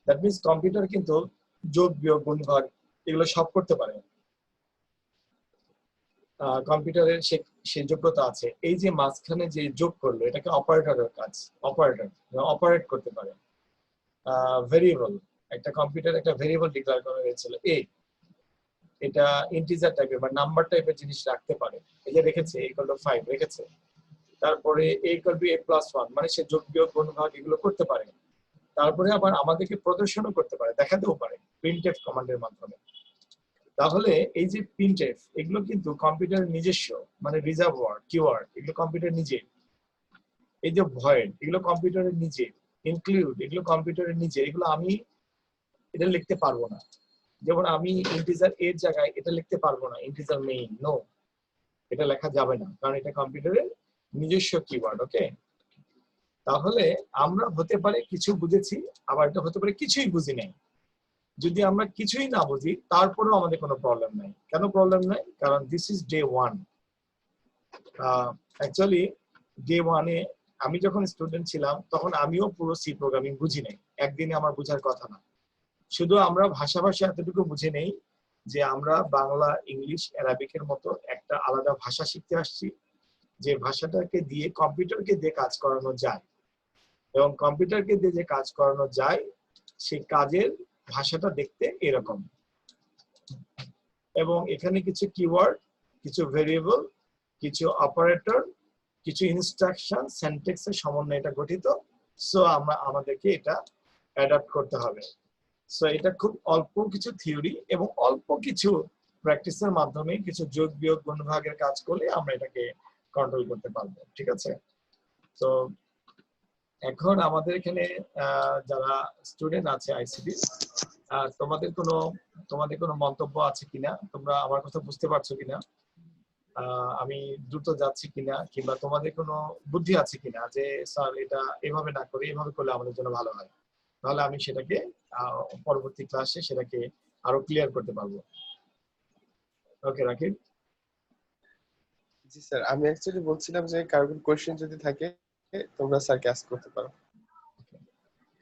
S1: দ্যাট মিন্স কম্পিউটার কিন্তু যোগ বিয়োগ গুণ ভাগ এগুলো সব করতে পারে কম্পিউটারের সে যোগ্যতা আছে এই যে মাঝখানে যে যোগ করলো এটাকে অপারেটরের কাজ অপারেটর অপারেট করতে পারে ভেরিয়েবল একটা কম্পিউটার একটা ভেরিয়েবল ডিক্লেয়ার করা হয়েছিল a এটা ইন্টিজার টাইপের বা নাম্বার টাইপের জিনিস রাখতে পারে এই যে রেখেছে a = 5 রেখেছে তারপরে a = a+1 মানে সে যোগ বিয়োগ গুণ ভাগ এগুলো করতে পারে তারপরে আবার আমাদেরকে প্রদর্শনও করতে পারে দেখাতেও পারে printf কমান্ডের মাধ্যমে তাহলে এই যে printf এগুলো কিন্তু কম্পিউটারের নিজস্ব মানে রিজার্ভ ওয়ার্ড কিওয়ার্ড এগুলো কম্পিউটার নিজে এই যে ভয়েড এগুলো কম্পিউটারের নিজে ইনক্লুড এগুলো কম্পিউটারের নিজে এগুলো আমি এটা লিখতে পারবো না যেমন আমি ইন্টিজার এর জায়গায় এটা লিখতে পারবো না ইন্টিজার মেইন নো এটা লেখা যাবে না কারণ এটা কম্পিউটারের নিজস্ব কিওয়ার্ড ওকে তাহলে আমরা হতে পারে কিছু বুঝেছি আবার এটা হতে পারে কিছুই বুঝি নাই যদি আমরা কিছুই না বুঝি তারপরেও আমাদের কোনো প্রবলেম নাই কেন প্রবলেম নাই কারণ this is day 1 actually day ওয়ানে আমি যখন স্টুডেন্ট ছিলাম তখন আমিও পুরো সি প্রোগ্রামিং বুঝি নাই, একদিনে আমার বোঝার কথা না। শুধু আমরা ভাষাভাষী এতটুকু বুঝে নেই যে আমরা বাংলা, ইংলিশ, অ্যারাবিকের মতো একটা আলাদা ভাষা শিখতে আসছি, যে ভাষাটাকে দিয়ে কম্পিউটারকে দিয়ে কাজ করানো যায়, এবং কম্পিউটারকে দিয়ে যে কাজ করানো যায় সেই কাজের ভাষাটা দেখতে এরকম। এবং এখানে কিছু কিওয়ার্ড, কিছু ভেরিয়েবল, কিছু অপারেটর, কিছু ইনস্ট্রাকশন, সেন্টেক্সের সমন্বয়ে এটা গঠিত। সো আমাদেরকে এটা অ্যাডাপ্ট করতে হবে। সো এটা খুব অল্প কিছু থিওরি এবং অল্প কিছু প্র্যাকটিসের মাধ্যমে কিছু যোগ বিয়োগ গুণভাগের কাজ করলে আমরা এটাকে কন্ট্রোল করতে পারবো, ঠিক আছে? তো এখন আমাদের এখানে যারা স্টুডেন্ট আছে আইসিটি, তোমাদের কোনো মন্তব্য আছে কিনা, তোমরা আমার কথা বুঝতে পারছো কিনা, আমি দ্রুত যাচ্ছি কিনা, কিংবা তোমাদের কোনো বুদ্ধি আছে কিনা যে স্যার এটা এভাবে না করে এভাবে করলে আমাদের জন্য ভালো হয়, তাহলে আমি সেটাকে পরবর্তী ক্লাসে সেটাকে আরো ক্লিয়ার করতে পারবো। ওকে রাকিব?
S5: জি স্যার, আমি অ্যাকচুয়ালি বলছিলাম যে কারো কোনো কোশ্চেন যদি থাকে তোমরা স্যারকে আস্ক করতে পারো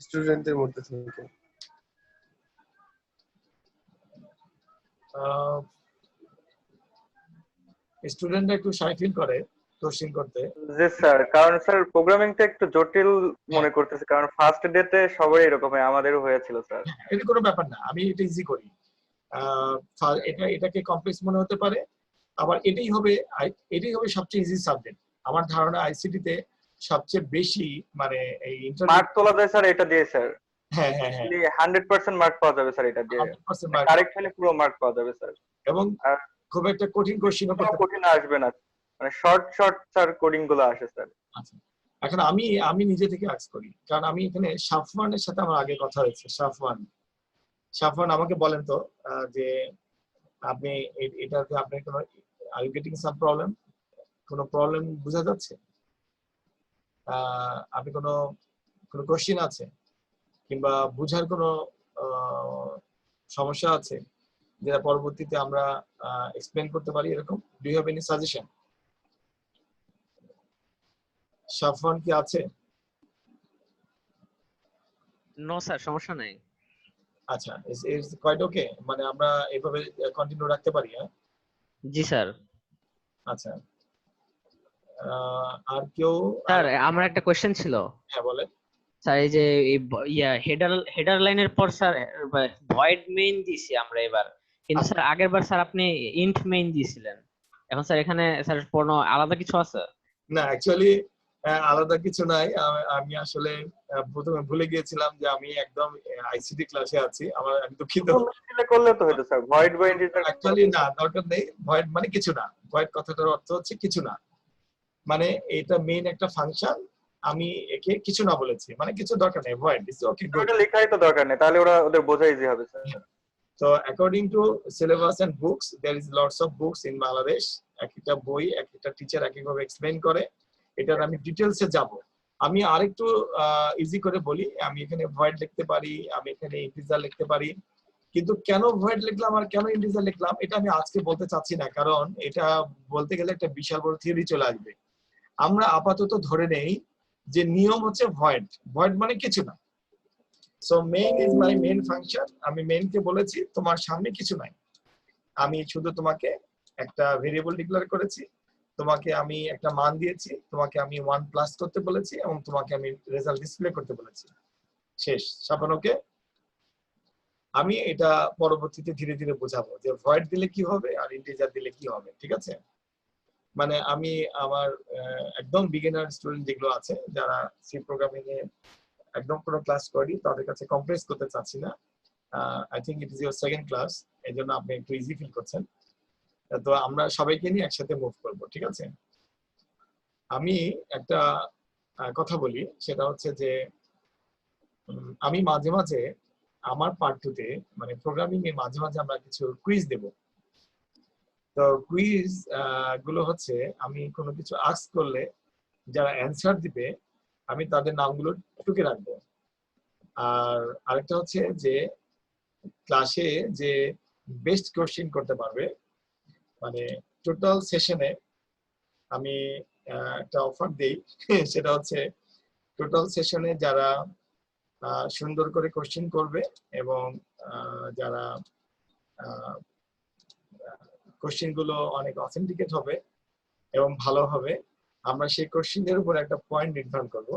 S5: স্টুডেন্টদের মধ্যে থেকে।
S1: স্টুডেন্টরা একটু শাই ফিল করে কোশ্চেন করতে।
S3: জি স্যার, কারণ স্যার প্রোগ্রামিংটা একটু জটিল মনে করতেছে, কারণ ফার্স্ট ডেতে সবাই এরকম হয়, আমাদেরও হয়েছিল স্যার।
S1: এটা কোনো ব্যাপার না, আমি এটা ইজি করি। এটাকে কমপ্লেক্স মনে হতে পারে, আবার এটাই হবে সবচেয়ে ইজি সাবজেক্ট। আমার ধারণা আইসিটি তে সবচেয়ে বেশি মানে এই
S3: মার্ক তোলা যায় স্যার এটা দিয়ে স্যার।
S1: হ্যাঁ হ্যাঁ হ্যাঁ
S3: 100% মার্ক পাওয়া যাবে স্যার এটা দিয়ে।
S1: 100% mark।
S3: কারেক্ট হলে পুরো মার্ক পাওয়া যাবে স্যার।
S1: এবং
S3: আর
S1: খুব একটা কঠিন কোশ্চেনও
S3: কোনো
S1: করতে
S3: কঠিন আসবে না, মানে শর্ট স্যার কোডিং গুলো আসে স্যার।
S1: আচ্ছা, এখন আমি নিজে থেকে আস্ক করি, কারণ আমি এখানে সাফওয়ানের সাথে আমার আগে কথা হয়েছে। সাফওয়ান আমাকে বলেন তো যে আপনি এটাতে আপনার কোনো are you getting some problem, কোনো প্রবলেম বোঝা যাচ্ছে? আপনি কোনো কোশ্চেন আছে কিংবা বুঝার কোনো সমস্যা আছে যেটা পরবর্তীতে আমরা এক্সপ্লেন করতে পারি, এরকম? Do you have any suggestion? Safwan কি আছে?
S6: নো স্যার, সমস্যা নাই।
S1: আচ্ছা, ইটস কোয়াইট ওকে, মানে আমরা এভাবে কন্টিনিউ রাখতে পারি, হ্যাঁ?
S6: জি স্যার।
S1: আচ্ছা, আর কেউ?
S6: স্যার আমার একটা কোশ্চেন ছিল।
S1: হ্যাঁ বলেন।
S6: স্যার এই যে হেডার লাইনের পর স্যার ভয়েড মেইন দিছি আমরা এবার, কিন্তু স্যার আগের বার স্যার আপনি ইন্ট মেইন দিয়েছিলেন। এখন স্যার এখানে স্যার কোনো আলাদা কিছু আছে?
S1: না, অ্যাকচুয়ালি আলাদা কিছু নাই। আমি আসলে প্রথমে ভুলে গিয়েছিলাম যে আমি একদম আইসিটি ক্লাসে আছি। আমি দুঃখিত।
S3: করলে তো হতো স্যার, ভয়েড বা ইন্টিজার।
S1: অ্যাকচুয়ালি না, দরকার নেই। ভয়েড মানে কিছু না। ভয়েড কথাটার অর্থ হচ্ছে কিছু না, মানে এটা মেইন একটা ফাংশন, আমি একে কিছু না বলেছি, মানে কিছু দরকার নেই। Void is okay, good.
S3: ওটা লেখাই তো দরকার নেই, তাহলে ওদের বোঝা ইজি হবে sir.
S1: So according to syllabus and books, there is lots of books in Bangladesh. একটা বই একটা টিচার একইভাবে এক্সপ্লেইন করে। এটার আমি ডিটেইলসে যাব। আমি আরেকটু ইজি করে বলি, আমি এখানে ভয়েড লিখতে পারি, আমি এখানে ইন্টিজার লিখতে পারি, কিন্তু কেন ভয়েড লিখলাম আর কেন ইন্টিজার লিখলাম এটা আমি আজকে বলতে চাচ্ছি না, কারণ এটা বলতে গেলে একটা বিশাল বড় থিওরি চলে আসবে। আমরা আপাতত ধরে নেই যে নিয়ম হচ্ছে ভয়েড। ভয়েড মানে কিছু না। So main is my main function. আমি মেইন কে বলেছি তোমার সামনে কিছু নাই, আমি শুধু তোমাকে একটা ভেরিয়েবল ডিক্লেয়ার করেছি, তোমাকে আমি একটা মান দিয়েছি, তোমাকে আমি 1 প্লাস করতে বলেছি এবং তোমাকে আমি রেজাল্ট ডিসপ্লে করতে বলেছি। শেষ। সাপানোকে আমি এটা পরবর্তীতে ধীরে ধীরে বোঝাবো যে ভয়েড দিলে কি হবে আর ইন্টিজার দিলে কি হবে, ঠিক আছে? মানে আমি আমার একদম বিগিনার স্টুডেন্ট যেগুলো আছে যারা সি প্রোগ্রামিং এ একদম কোনো ক্লাস করি, তাদের কাছে কমপ্লেক্স করতে চাচ্ছি না। I think it is your second class, এই জন্য আপনি একটু ইজি ফিল করছেন। তো আমরা সবাইকে নিয়ে একসাথে মুভ করব, ঠিক আছে? আমি একটা কথা বলি, সেটা হচ্ছে যে আমি মাঝে মাঝে আমার পার্ট 2 তে মানে প্রোগ্রামিং এ মাঝে মাঝে আমরা কিছু কুইজ দেব। তো কুইজ গুলো হচ্ছে আমি কোনো কিছু আস্ক করলে যারা অ্যানসার দিবে আমি তাদের নামগুলো টুকে রাখবো। আর আরেকটা হচ্ছে যে ক্লাসে যে বেস্ট কোশ্চেন করতে পারবে, মানে টোটাল সেশনে আমি একটা অফার দেই সেটা হচ্ছে টোটাল সেশনে যারা সুন্দর করে কোশ্চেন করবে এবং যারা কোশ্চেন গুলো অনেক অথেন্টিকেট হবে এবং ভালো হবে, আমরা সেই কোশ্চেনের উপর একটা পয়েন্ট নির্ধারণ করব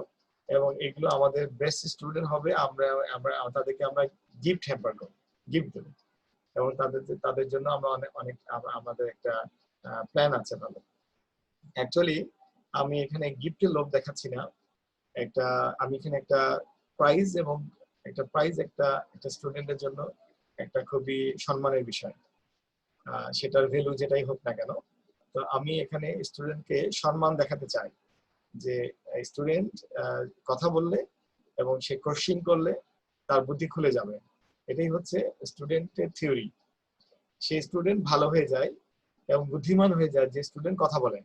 S1: এবং এগুলো আমাদের বেস্ট স্টুডেন্ট হবে। আমরা আমরা তাদেরকে আমরা গিফট হ্যাম্পার করব, গিফট দেব এবং তাদের জন্য আমরা অনেক আমাদের একটা প্ল্যান আছে ভালো। অ্যাকচুয়ালি আমি এখানে গিফটের লোভ দেখাচ্ছি না, আমি এখানে একটা প্রাইজ এবং একটা স্টুডেন্টের জন্য একটা খুবই সম্মানের বিষয়, সেটার ভ্যালু যেটাই হোক না কেন। তো আমি এখানে স্টুডেন্টকে সম্মান দেখাতে চাই যে স্টুডেন্ট কথা বললে এবং সে কোশ্চেন করলে তার বুদ্ধি খুলে যাবে। এটাই হচ্ছে স্টুডেন্টের থিওরি। সেই স্টুডেন্ট ভালো হয়ে যায় এবং বুদ্ধিমান হয়ে যায় যে স্টুডেন্ট কথা বলে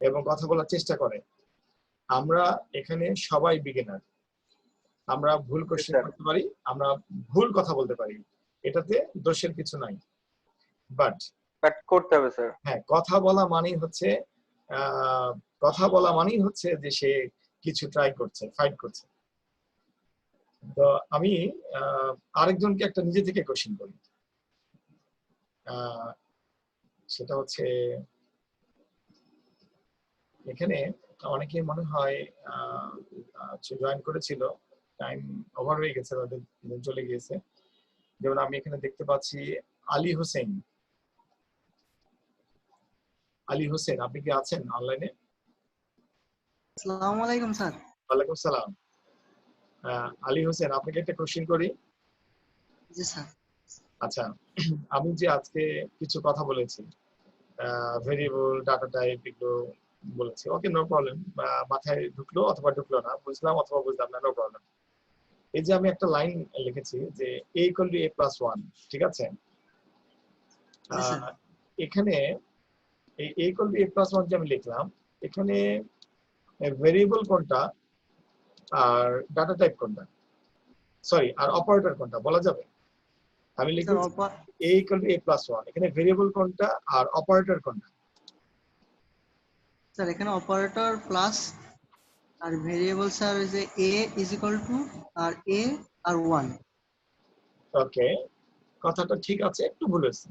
S1: এবং কথা বলার চেষ্টা করে। আমরা এখানে সবাই বিগিনার, আমরা ভুল কোশ্চেন করতে পারি, আমরা ভুল কথা বলতে পারি, এটাতে দোষের কিছু নাই। বাট
S3: করতে হবে স্যার।
S1: হ্যাঁ, কথা বলা মানেই হচ্ছে যে সে কিছু ট্রাই করছে, ফাইট করছে। তো আমি আরেকজনকে একটা নিজে থেকে কোশ্চেন করি, সেটা হচ্ছে এখানে অনেকে মনে হয় জয়েন করেছিল, টাইম ওভার হয়ে গেছে, তাদের চলে গিয়েছে। যেমন আমি এখানে দেখতে পাচ্ছি আলী হোসেন। আলী হোসেন, আপনি কি আছেন অনলাইনে?
S7: আসসালামু আলাইকুম স্যার।
S1: ওয়ালাইকুম সালাম। আলী হোসেন, আপনাকে একটা কোশ্চেন করি।
S7: জি স্যার।
S1: আচ্ছা, আমি যে আজকে কিছু কথা বলেছি, ভেরিয়েবল, ডাটা টাইপ, এগুলো বলেছি, ওকে, নো প্রবলেম। মাথায় ঢুকলো অথবা ঢুকলো না, বুঝলাম অথবা বুঝলাম না, নো প্রবলেম। এই যে আমি একটা লাইন লিখেছি যে a = a+1, ঠিক আছে? এখানে এই a = a+1 যে আমি লিখলাম, এখানে ভেরিয়েবল কোনটা আর ডাটা টাইপ কোনটা, সরি, আর অপারেটর কোনটা বলা যাবে? আমি লিখেছি a = a+1, এখানে ভেরিয়েবল কোনটা আর অপারেটর কোনটা?
S7: স্যার এখানে অপারেটর প্লাস আর ভেরিয়েবল স্যার ওই যে a = আর a আর 1।
S1: ওকে, কথাটা ঠিক আছে, একটু ভুল হয়েছে।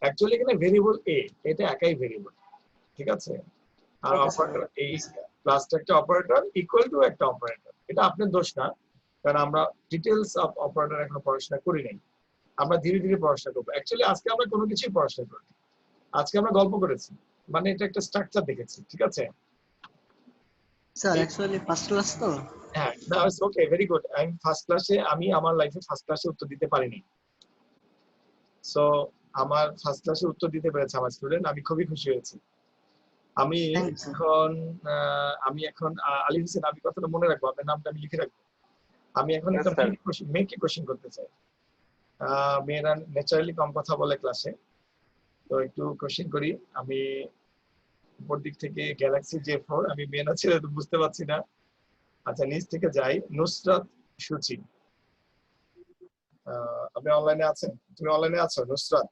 S1: অ্যাকচুয়ালি এখানে ভেরিয়েবল a, এটা একাই ভেরিয়েবল, ঠিক আছে? আর অপারেটর, এই প্লাসটা একটা অপারেটর, ইকুয়াল টু একটা অপারেটর। এটা আপনার দোষ না, কারণ আমরা ডিটেইলস অফ অপারেটর এখনো পড়াশোনা করি নাই, আমরা ধীরে ধীরে পড়াশোনা করবো। অ্যাকচুয়ালি আজকে আমরা কোনো কিছুই পড়াশোনা করি, আজকে আমরা গল্প করেছি, মানে এটা একটা স্ট্রাকচার দেখেছি, ঠিক আছে?
S7: স্যার অ্যাকচুয়ালি ফার্স্ট ক্লাস তো।
S1: হ্যাঁ, দ্যাটস ওকে, ভেরি গুড। আমি ফার্স্ট ক্লাসে, আমি আমার লাইফে ফার্স্ট ক্লাসে উত্তর দিতে পারিনি, সো আমার ফার্স্ট ক্লাসে উত্তর দিতে পেরেছে আমার স্টুডেন্ট, আমি খুবই খুশি হয়েছি। আমি এখন আলী হোসেন, আমি কথাটা মনে রাখবো, আপনার নামটা আমি লিখে রাখবো। আমি এখন একটা মেয়েকে কোশ্চেন করতে চাই। মেয়েরা ন্যাচারালি কম কথা বলে ক্লাসে, তো একটু কোশ্চেন করি। আমি উপর দিক থেকে গ্যালাক্সি J4, আমি মেয়ে না ছেলে তো বুঝতে পারছি না। আচ্ছা, নিচ থেকে যাই, নুসরাত সুচি, আপনি অনলাইনে আছেন? তুমি অনলাইনে আছো নুসরাত?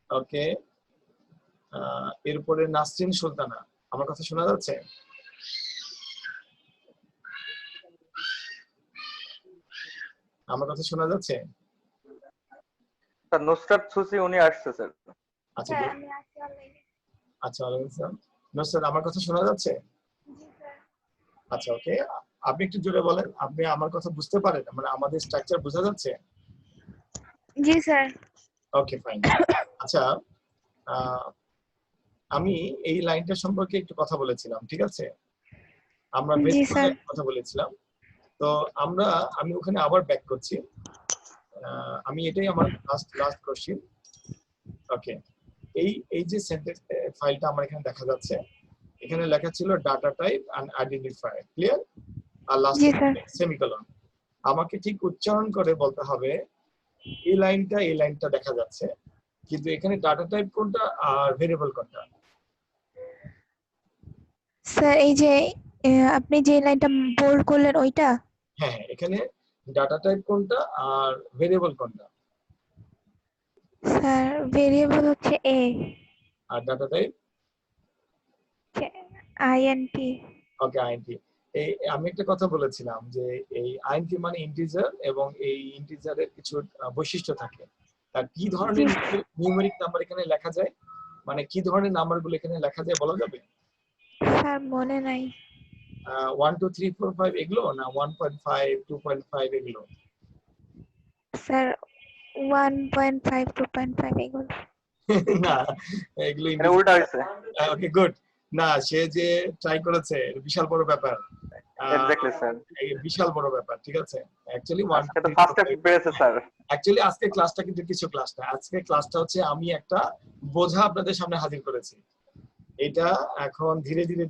S1: ওকে, এরপরে নাসরিন সুলতানা, আমার কথা শোনা যাচ্ছে? আমার কথা শোনা যাচ্ছে?
S3: স্যার নুসরাত সুসি উনি আসছে স্যার।
S1: আচ্ছা,
S2: স্যার আমি আছি অনলাইনে।
S1: আচ্ছা, ওয়ালাইকুম আসসালাম। নুসরাত, আমার কথা শোনা যাচ্ছে?
S2: জি স্যার।
S1: আচ্ছা, ওকে, আপনি একটু জোরে বলেন, আপনি আমার কথা বুঝতে পারেন, মানে আমাদের স্ট্রাকচার বোঝা যাচ্ছে?
S2: জি স্যার।
S1: ওকে, ফাইন। আচ্ছা, আমি এই লাইনটা সম্পর্কে একটু কথা বলেছিলাম, ঠিক আছে? আমরা
S2: জি স্যার।
S1: কথা বলেছিলাম, তো আমি ওখানে আবার ব্যাক করছি। আমি এটাই আমার লাস্ট কোশ্চেন। ওকে, এই যে সেন্টেন্স ফাইলটা আমার এখানে দেখা যাচ্ছে, এখানে লেখা ছিল data type and identifier, clear? আর লাস্টে সেমিকোলন। আমাকে ঠিক উচ্চারণ করে বলতে হবে এই লাইনটা দেখা যাচ্ছে, কিন্তু এখানে ডাটা টাইপ কোনটা আর ভেরিয়েবল কোনটা?
S2: স্যার এই যে আপনি যে লাইনটা বোল্ড করলেন ওইটা?
S1: হ্যাঁ, এখানে ডাটা টাইপ কোনটা আর ভেরিয়েবল কোনটা?
S2: স্যার ভেরিয়েবল হচ্ছে এ,
S1: আর ডাটা টাইপ
S2: আইএনটি।
S1: ওকে আইএনটি। এই আমি একটা কথা বলেছিলাম যে এই আইএনটি মানে ইন্টিজার এবং এই ইন্টিজারের কিছু বৈশিষ্ট্য থাকে। তার কি ধরনের নিউমেরিক নাম্বার এখানে লেখা যায়, মানে কি ধরনের নাম্বারগুলো এখানে লেখা যায় বলা যাবে?
S2: স্যার মনে নাই।
S1: 1 2 3 4 5 এগুলো না 1.5 2.5 এগুলো?
S2: স্যার 1.5 2.5 এগুলো।
S1: না এগুলো
S3: এটা উল্টা হয়েছে।
S1: Okay good. না সে যে ট্রাই করেছে বিশাল বড় ব্যাপার।
S3: Exactly sir.
S1: এই বিশাল বড় ব্যাপার, ঠিক আছে। অ্যাকচুয়ালি
S3: আজকে তো ফার্স্ট পেরেছে স্যার।
S1: অ্যাকচুয়ালি আজকে ক্লাসটা কিন্তু কিছু ক্লাস না, আজকে ক্লাসটা হচ্ছে আমি একটা বোঝা আপনাদের সামনে হাজির করেছি। এটা এখন ধীরে ধীরে